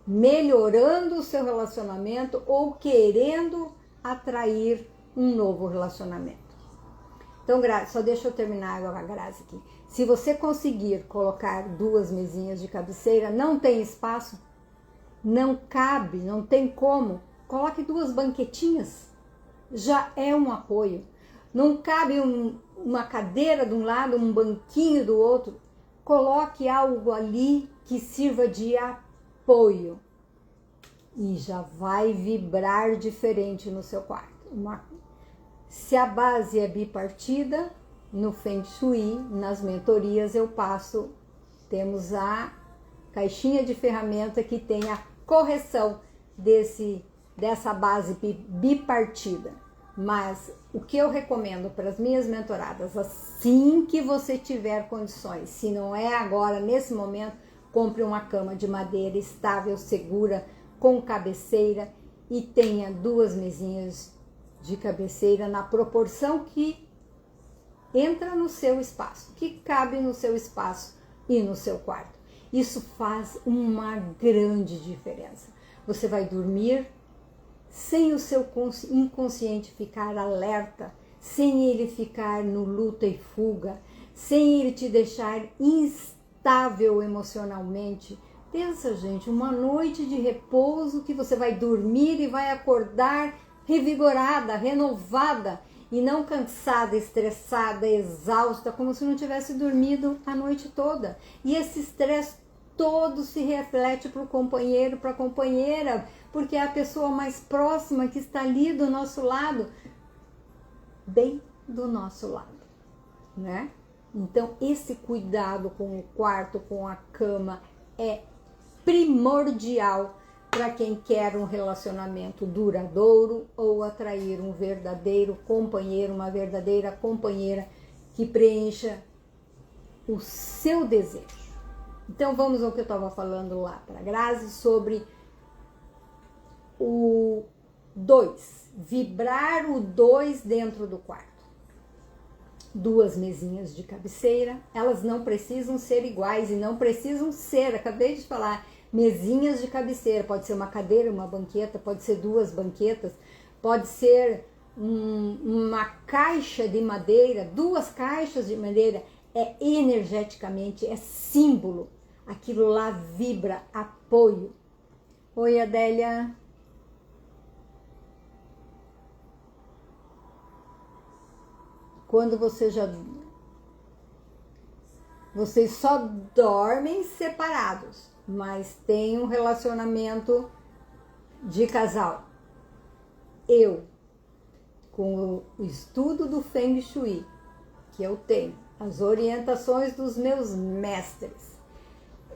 melhorando o seu relacionamento ou querendo atrair um novo relacionamento. Então, Grazi, só deixa eu terminar a Grazi aqui. Se você conseguir colocar 2 mesinhas de cabeceira, não tem espaço, não cabe, não tem como, coloque 2 banquetinhas. Já é um apoio. Não cabe uma cadeira de um lado, um banquinho do outro. Coloque algo ali que sirva de apoio. E já vai vibrar diferente no seu quarto. Se a base é bipartida, no Feng Shui, nas mentorias eu passo, temos a caixinha de ferramenta que tem a correção dessa base bipartida. Mas o que eu recomendo para as minhas mentoradas, assim que você tiver condições, se não é agora, nesse momento, compre uma cama de madeira estável, segura, com cabeceira e tenha 2 mesinhas de cabeceira na proporção que entra no seu espaço, que cabe no seu espaço e no seu quarto. Isso faz uma grande diferença. Você vai dormir sem o seu inconsciente ficar alerta, sem ele ficar no luta e fuga, sem ele te deixar instável emocionalmente. Pensa, gente, uma noite de repouso que você vai dormir e vai acordar revigorada, renovada e não cansada, estressada, exausta, como se não tivesse dormido a noite toda. E esse estresse todo se reflete para o companheiro, para a companheira, porque é a pessoa mais próxima que está ali do nosso lado, bem do nosso lado, né? Então, esse cuidado com o quarto, com a cama, é primordial para quem quer um relacionamento duradouro ou atrair um verdadeiro companheiro, uma verdadeira companheira que preencha o seu desejo. Então, vamos ao que eu estava falando lá para a Grazi sobre o 2, vibrar o 2 dentro do quarto. 2 mesinhas de cabeceira, elas não precisam ser iguais e não precisam ser, acabei de falar, mesinhas de cabeceira, pode ser uma cadeira, uma banqueta, pode ser 2 banquetas, pode ser uma caixa de madeira, 2 caixas de madeira, é energeticamente, é símbolo, aquilo lá vibra apoio. Oi, Adélia. Quando vocês só dormem separados, mas tem um relacionamento de casal. Eu, com o estudo do Feng Shui, que eu tenho, as orientações dos meus mestres,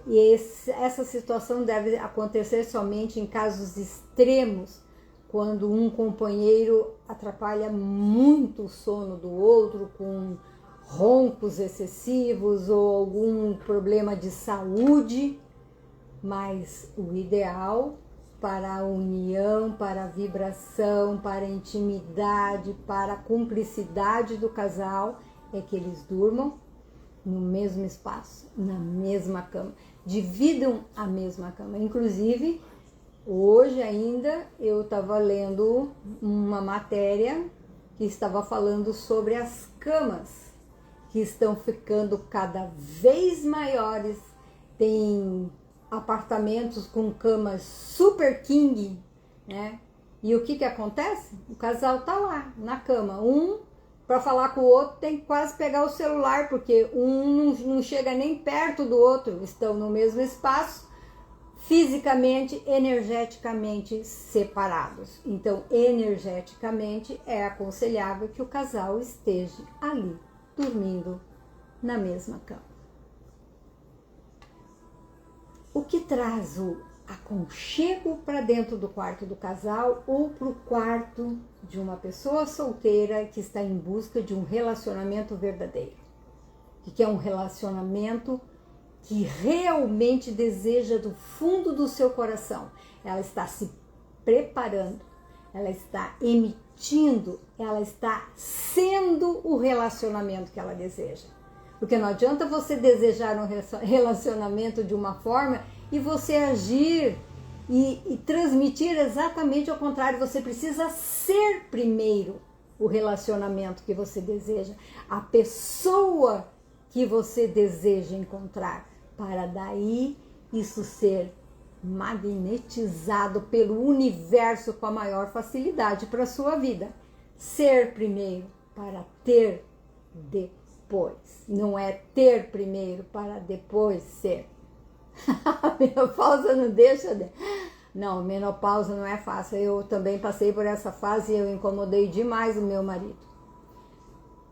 e essa situação deve acontecer somente em casos extremos, quando um companheiro atrapalha muito o sono do outro, com roncos excessivos ou algum problema de saúde, mas o ideal para a união, para a vibração, para a intimidade, para a cumplicidade do casal é que eles durmam no mesmo espaço, na mesma cama, dividam a mesma cama. Inclusive, hoje ainda eu estava lendo uma matéria que estava falando sobre as camas que estão ficando cada vez maiores. Tem apartamentos com camas super king, né? E o que acontece? O casal tá lá na cama, para falar com o outro tem que quase pegar o celular, porque não chega nem perto do outro, estão no mesmo espaço, fisicamente, energeticamente separados. Então, energeticamente, é aconselhável que o casal esteja ali, dormindo na mesma cama. O que traz o aconchego para dentro do quarto do casal ou para o quarto de uma pessoa solteira que está em busca de um relacionamento verdadeiro? Que é um relacionamento que realmente deseja do fundo do seu coração. Ela está se preparando, ela está emitindo, ela está sendo o relacionamento que ela deseja. Porque não adianta você desejar um relacionamento de uma forma e você agir e transmitir exatamente ao contrário. Você precisa ser primeiro o relacionamento que você deseja, a pessoa que você deseja encontrar, para daí isso ser magnetizado pelo universo com a maior facilidade para a sua vida. Ser primeiro para ter depois. Não é ter primeiro para depois ser. A menopausa não deixa de... Não, menopausa não é fácil. Eu também passei por essa fase e eu incomodei demais o meu marido.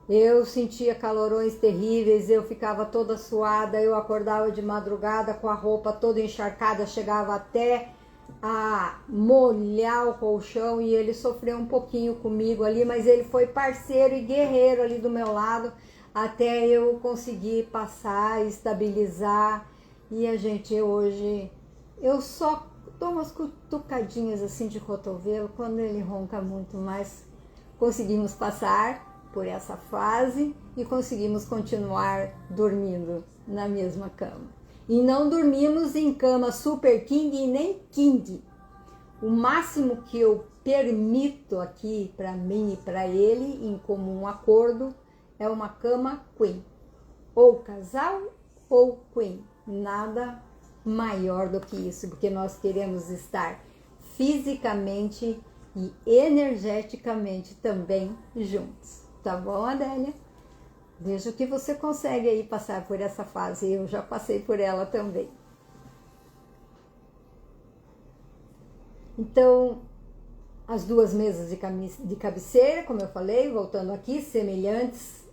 Eu sentia calorões terríveis, eu ficava toda suada, eu acordava de madrugada com a roupa toda encharcada, chegava até a molhar o colchão e ele sofreu um pouquinho comigo ali, mas ele foi parceiro e guerreiro ali do meu lado até eu conseguir passar, estabilizar. E a gente hoje, eu só dou umas cutucadinhas assim de cotovelo quando ele ronca muito, mas conseguimos passar por essa fase e conseguimos continuar dormindo na mesma cama. E não dormimos em cama super king e nem king. O máximo que eu permito aqui para mim e para ele, em comum acordo, é uma cama queen. Ou casal ou queen. Nada maior do que isso, porque nós queremos estar fisicamente e energeticamente também juntos. Tá bom, Adélia? Veja o que você consegue aí passar por essa fase. Eu já passei por ela também. Então, as 2 mesas de cabeceira, como eu falei, voltando aqui, semelhantes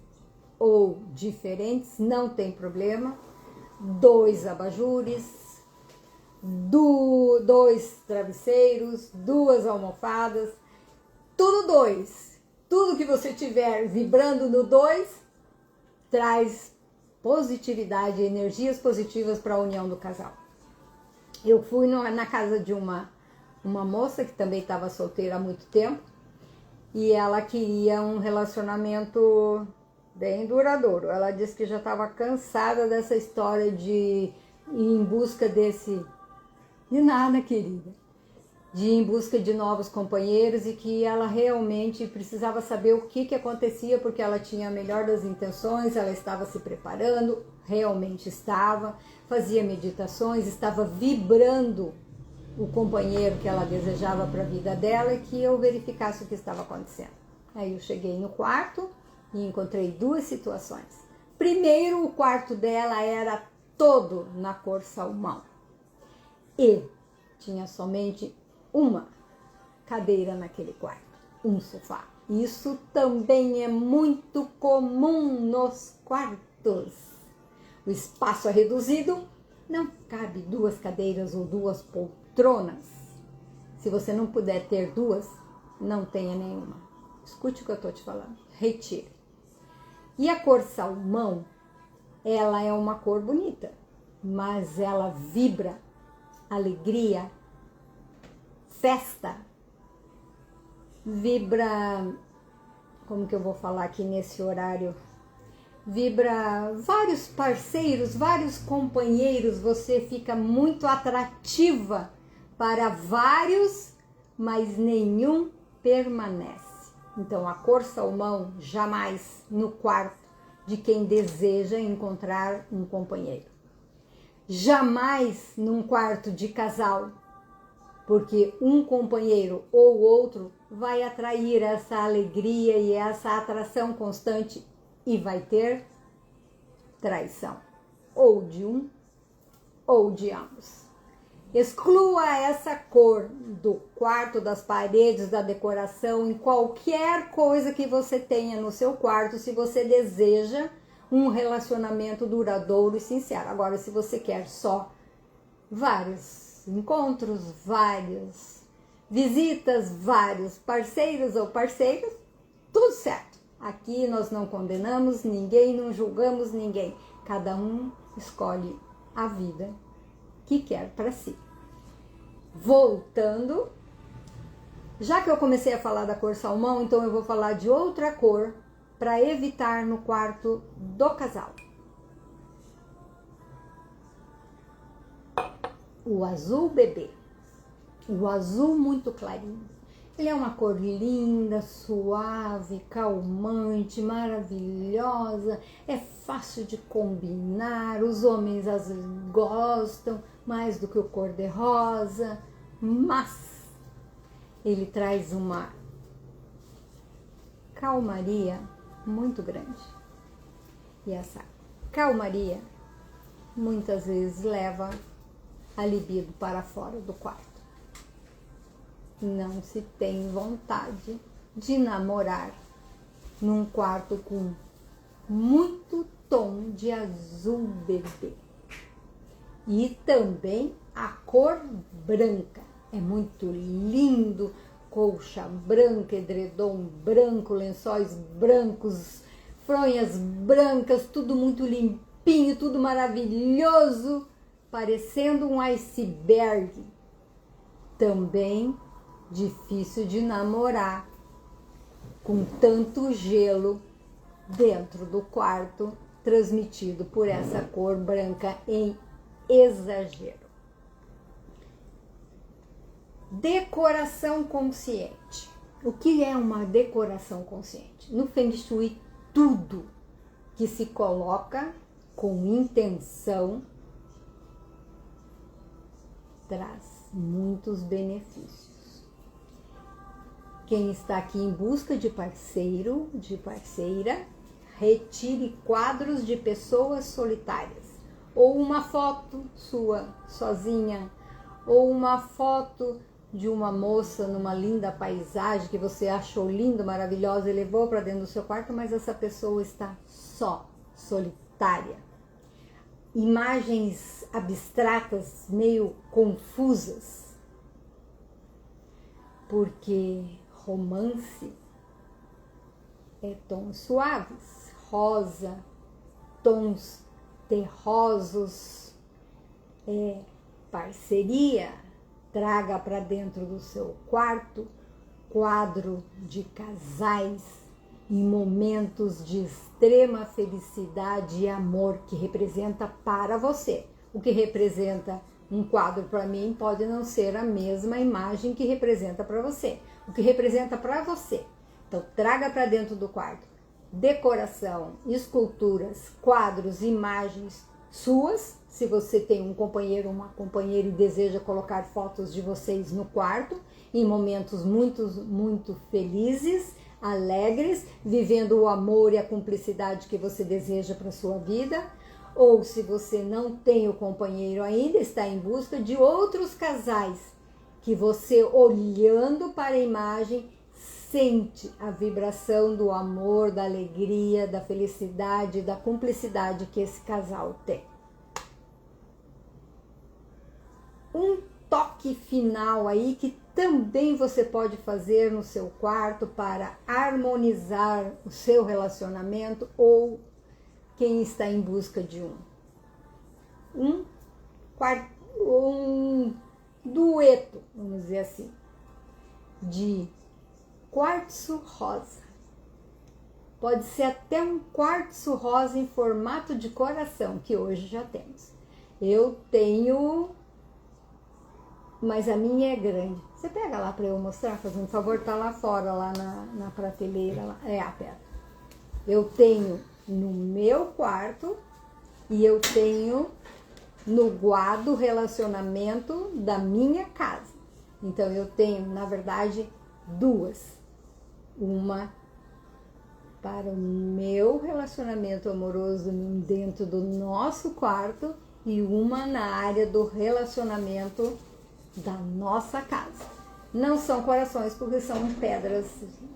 ou diferentes, não tem problema. 2 abajures, 2 travesseiros, 2 almofadas, tudo 2. Tudo que você tiver vibrando no 2 traz positividade, energias positivas para a união do casal. Eu fui na casa de uma uma moça que também estava solteira há muito tempo e ela queria um relacionamento bem duradouro. Ela disse que já estava cansada dessa história de ir em busca de nada, querida, de ir em busca de novos companheiros e que ela realmente precisava saber o que acontecia, porque ela tinha a melhor das intenções, ela estava se preparando, realmente estava, fazia meditações, estava vibrando o companheiro que ela desejava para a vida dela e que eu verificasse o que estava acontecendo. Aí eu cheguei no quarto e encontrei duas situações. Primeiro, o quarto dela era todo na cor salmão e tinha somente uma cadeira naquele quarto, um sofá. Isso também é muito comum nos quartos. O espaço é reduzido, não cabe duas cadeiras ou duas poltronas. Se você não puder ter duas, não tenha nenhuma. Escute o que eu estou te falando, retire. E a cor salmão, ela é uma cor bonita, mas ela vibra alegria, festa, vibra, como que eu vou falar aqui nesse horário? Vibra vários parceiros, vários companheiros, você fica muito atrativa para vários, mas nenhum permanece. Então a cor salmão jamais no quarto de quem deseja encontrar um companheiro. Jamais num quarto de casal, porque um companheiro ou outro vai atrair essa alegria e essa atração constante e vai ter traição, ou de um ou de ambos. Exclua essa cor do quarto, das paredes, da decoração, em qualquer coisa que você tenha no seu quarto, se você deseja um relacionamento duradouro e sincero. Agora, se você quer só vários encontros, várias visitas, vários parceiros ou parceiras, tudo certo. Aqui nós não condenamos ninguém, não julgamos ninguém. Cada um escolhe a vida que quer para si. Voltando, já que eu comecei a falar da cor salmão, então eu vou falar de outra cor para evitar no quarto do casal. O azul bebê, o azul muito clarinho. Ele é uma cor linda, suave, calmante, maravilhosa, é fácil de combinar, os homens às vezes gostam mais do que o cor-de-rosa, mas ele traz uma calmaria muito grande. E essa calmaria muitas vezes leva a libido para fora do quarto. Não se tem vontade de namorar num quarto com muito tom de azul bebê. E também a cor branca. É muito lindo, colcha branca, edredom branco, lençóis brancos, fronhas brancas, tudo muito limpinho, tudo maravilhoso, parecendo um iceberg. Também difícil de namorar com tanto gelo dentro do quarto, transmitido por essa cor branca em exagero. Decoração consciente. O que é uma decoração consciente? No Feng Shui, tudo que se coloca com intenção traz muitos benefícios. Quem está aqui em busca de parceiro, de parceira, retire quadros de pessoas solitárias, ou uma foto sua sozinha, ou uma foto de uma moça numa linda paisagem que você achou linda, maravilhosa e levou para dentro do seu quarto, mas essa pessoa está só, solitária. Imagens abstratas, meio confusas, porque romance é tons suaves, rosa, tons terrosos, é parceria, Traga para dentro do seu quarto quadro de casais em momentos de extrema felicidade e amor que representa para você. O que representa um quadro para mim pode não ser a mesma imagem que representa para você. O que representa para você. Então, traga para dentro do quarto decoração, esculturas, quadros, imagens suas. Se você tem um companheiro ou uma companheira e deseja colocar fotos de vocês no quarto, em momentos muito felizes, alegres, vivendo o amor e a cumplicidade que você deseja para sua vida. Ou se você não tem o companheiro ainda, está em busca de outros casais que você, olhando para a imagem, sente a vibração do amor, da alegria, da felicidade, da cumplicidade que esse casal tem. Um toque final aí que também você pode fazer no seu quarto para harmonizar o seu relacionamento ou quem está em busca de um dueto, vamos dizer assim, de quartzo rosa. Pode ser até um quartzo rosa em formato de coração, que hoje já temos. Eu tenho, mas a minha é grande. Você pega lá para eu mostrar, fazendo favor, tá lá fora, lá na prateleira. Lá. Aperta. Eu tenho no meu quarto e eu tenho no guardo relacionamento da minha casa. Então eu tenho, na verdade, duas. Uma para o meu relacionamento amoroso dentro do nosso quarto e uma na área do relacionamento da nossa casa. Não são corações porque são pedras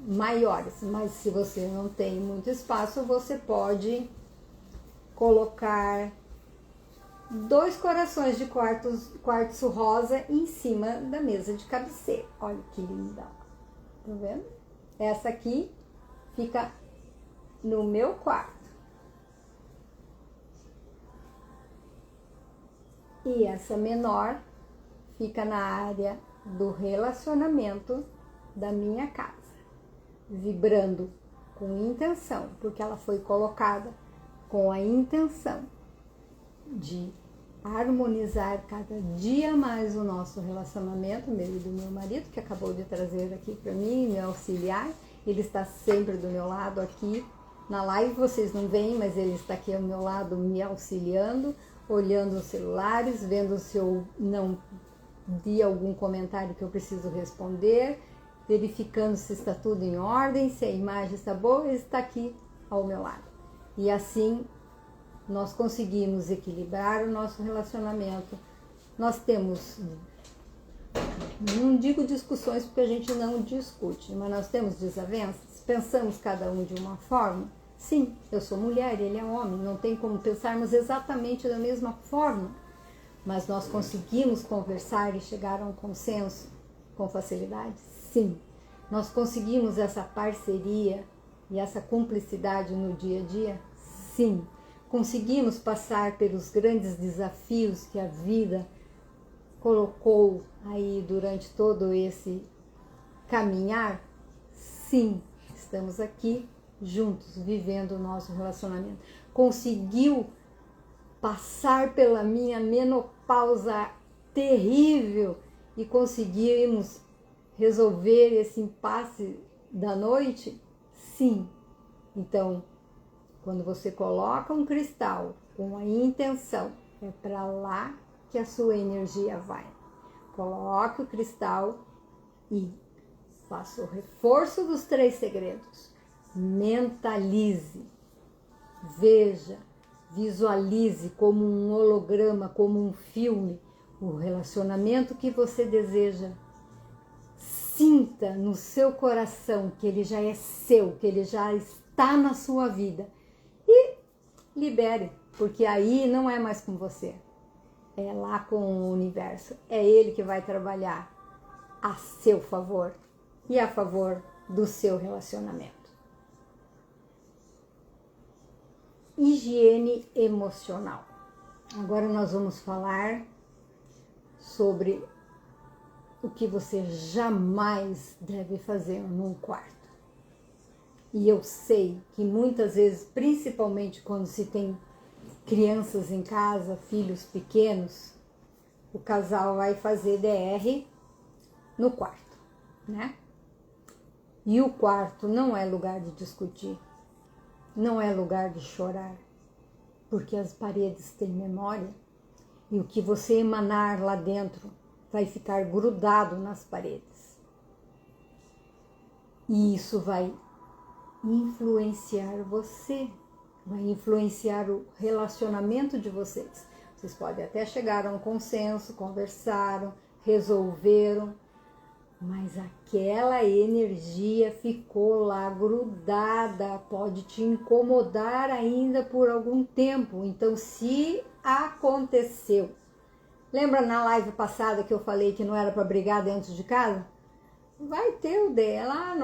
maiores, mas se você não tem muito espaço, você pode colocar 2 corações de quartzo rosa em cima da mesa de cabeceira. Olha que linda. Tá vendo? Essa aqui fica no meu quarto. E essa menor fica na área do relacionamento da minha casa, vibrando com intenção, porque ela foi colocada com a intenção de harmonizar cada dia mais o nosso relacionamento, meu e do meu marido, que acabou de trazer aqui para mim, me auxiliar. Ele está sempre do meu lado aqui na live, vocês não veem, mas ele está aqui ao meu lado me auxiliando, olhando os celulares, vendo se eu não vi algum comentário que eu preciso responder, verificando se está tudo em ordem, se a imagem está boa. Ele está aqui ao meu lado. E assim nós conseguimos equilibrar o nosso relacionamento. Nós temos, não digo discussões porque a gente não discute, mas nós temos desavenças, pensamos cada um de uma forma. Sim, eu sou mulher, ele é homem, não tem como pensarmos exatamente da mesma forma, mas nós conseguimos conversar e chegar a um consenso com facilidade? Sim. Nós conseguimos essa parceria e essa cumplicidade no dia a dia? Sim. Conseguimos passar pelos grandes desafios que a vida colocou aí durante todo esse caminhar? Sim. Estamos aqui juntos, vivendo o nosso relacionamento. Conseguiu passar pela minha menopausa terrível e conseguimos resolver esse impasse da noite? Sim. Então, quando você coloca um cristal com a intenção, é para lá que a sua energia vai. Coloque o cristal e faça o reforço dos 3 segredos. Mentalize, veja, visualize como um holograma, como um filme, o relacionamento que você deseja. Sinta no seu coração que ele já é seu, que ele já está na sua vida. E libere, porque aí não é mais com você. É lá com o universo. É ele que vai trabalhar a seu favor e a favor do seu relacionamento. Higiene emocional. Agora nós vamos falar sobre o que você jamais deve fazer num quarto. E eu sei que muitas vezes, principalmente quando se tem crianças em casa, filhos pequenos, o casal vai fazer DR no quarto, né? E o quarto não é lugar de discutir, não é lugar de chorar, porque as paredes têm memória e o que você emanar lá dentro vai ficar grudado nas paredes. E isso vai influenciar você, vai influenciar o relacionamento de vocês. Vocês podem até chegar a um consenso, conversaram, resolveram, mas aquela energia ficou lá grudada, pode te incomodar ainda por algum tempo. Então, se aconteceu, lembra na live passada que eu falei que não era para brigar dentro de casa? Vai ter o DR lá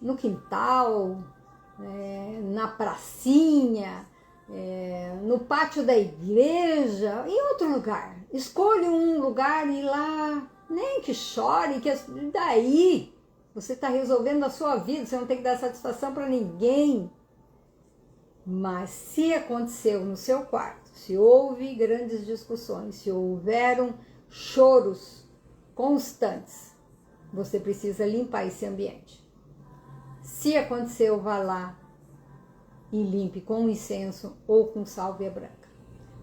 no quintal, na pracinha, no pátio da igreja, em outro lugar. Escolha um lugar e lá, nem que chore, que daí você está resolvendo a sua vida, você não tem que dar satisfação para ninguém. Mas se aconteceu no seu quarto, se houve grandes discussões, se houveram choros constantes, você precisa limpar esse ambiente. Se aconteceu, vá lá e limpe com incenso ou com sálvia branca.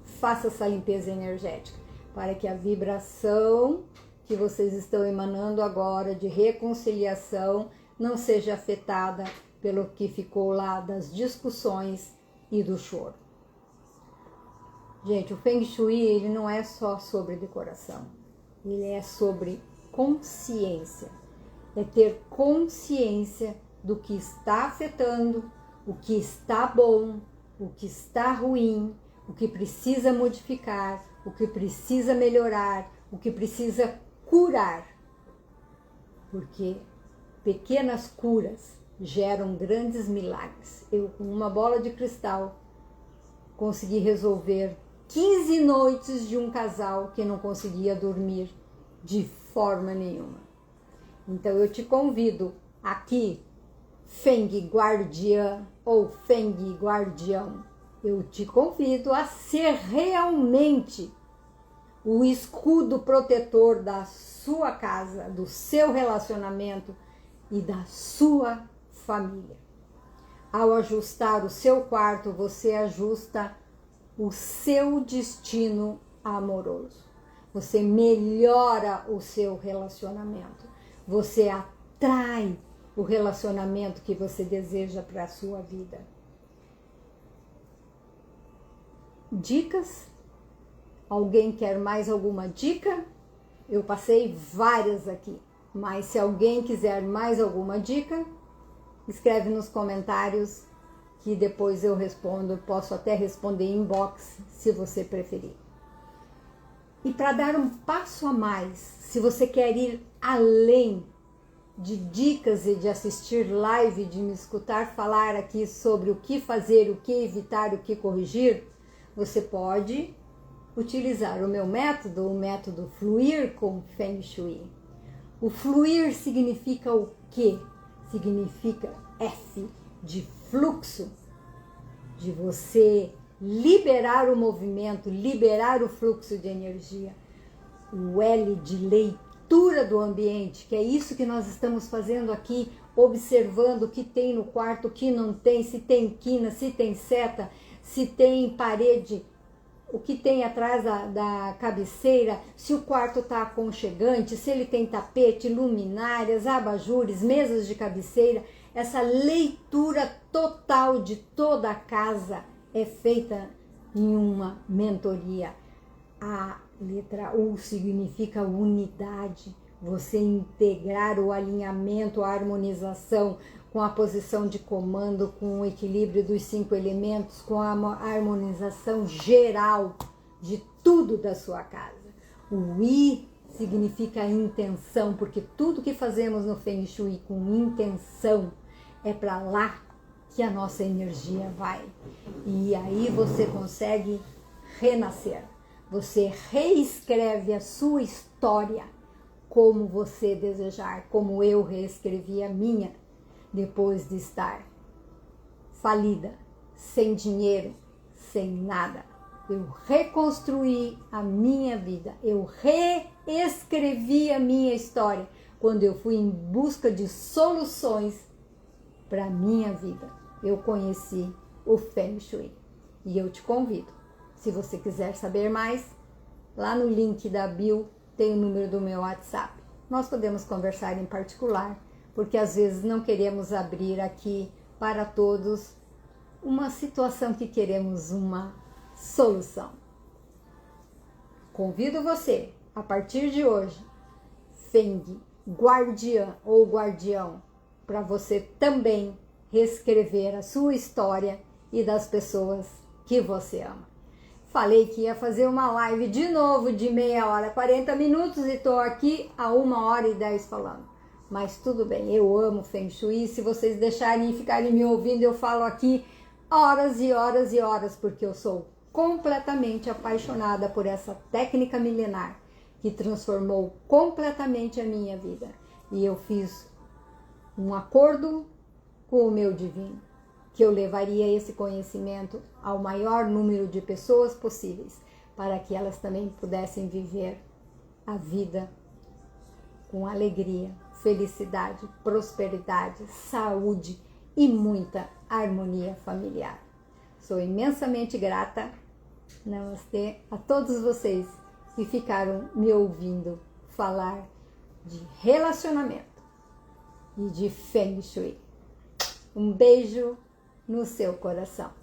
Faça essa limpeza energética para que a vibração que vocês estão emanando agora de reconciliação não seja afetada pelo que ficou lá das discussões e do choro. Gente, o Feng Shui ele não é só sobre decoração, ele é sobre consciência. É ter consciência do que está afetando, o que está bom, o que está ruim, o que precisa modificar, o que precisa melhorar, o que precisa curar. Porque pequenas curas geram grandes milagres. Eu, com uma bola de cristal, consegui resolver 15 noites de um casal que não conseguia dormir de forma nenhuma. Então eu te convido aqui, Feng Guardiã ou Feng Guardião, eu te convido a ser realmente o escudo protetor da sua casa, do seu relacionamento e da sua família. Ao ajustar o seu quarto, você ajusta o seu destino amoroso. Você melhora o seu relacionamento. Você atrai o relacionamento que você deseja para a sua vida. Dicas? Alguém quer mais alguma dica? Eu passei várias aqui, mas se alguém quiser mais alguma dica, escreve nos comentários que depois eu respondo. Posso até responder em inbox, se você preferir. E para dar um passo a mais, se você quer ir além de dicas e de assistir live, de me escutar falar aqui sobre o que fazer, o que evitar, o que corrigir, você pode utilizar o meu método, o método Fluir com Feng Shui. O fluir significa o quê? Significa F de fluxo, de você liberar o movimento, liberar o fluxo de energia. O L de leitura do ambiente, que é isso que nós estamos fazendo aqui, observando o que tem no quarto, o que não tem, se tem quina, se tem seta, se tem parede, o que tem atrás da cabeceira, se o quarto está aconchegante, se ele tem tapete, luminárias, abajures, mesas de cabeceira. Essa leitura total de toda a casa é feita em uma mentoria. A letra U significa unidade, você integrar o alinhamento, a harmonização com a posição de comando, com o equilíbrio dos 5 elementos, com a harmonização geral de tudo da sua casa. O I significa intenção, porque tudo que fazemos no Feng Shui com intenção é para lá que a nossa energia vai. E aí você consegue renascer. Você reescreve a sua história história como você desejar, como eu reescrevi a minha depois de estar falida, sem dinheiro, sem nada. Eu reconstruí a minha vida, eu reescrevi a minha história quando eu fui em busca de soluções para a minha vida. Eu conheci o Feng Shui e eu te convido, se você quiser saber mais, lá no link da bio tem o número do meu WhatsApp. Nós podemos conversar em particular, porque às vezes não queremos abrir aqui para todos uma situação que queremos uma solução. Convido você, a partir de hoje, Feng, guardiã ou guardião, para você também reescrever a sua história e das pessoas que você ama. Falei que ia fazer uma live de novo de meia hora, 40 minutos e estou aqui a 1h10 falando. Mas tudo bem, eu amo Feng Shui. Se vocês deixarem e ficarem me ouvindo, eu falo aqui horas e horas e horas, porque eu sou completamente apaixonada por essa técnica milenar que transformou completamente a minha vida. E eu fiz um acordo com o meu divino, que eu levaria esse conhecimento ao maior número de pessoas possíveis, para que elas também pudessem viver a vida com alegria, felicidade, prosperidade, saúde e muita harmonia familiar. Sou imensamente grata, namastê, a todos vocês que ficaram me ouvindo falar de relacionamento e de Feng Shui. Um beijo no seu coração.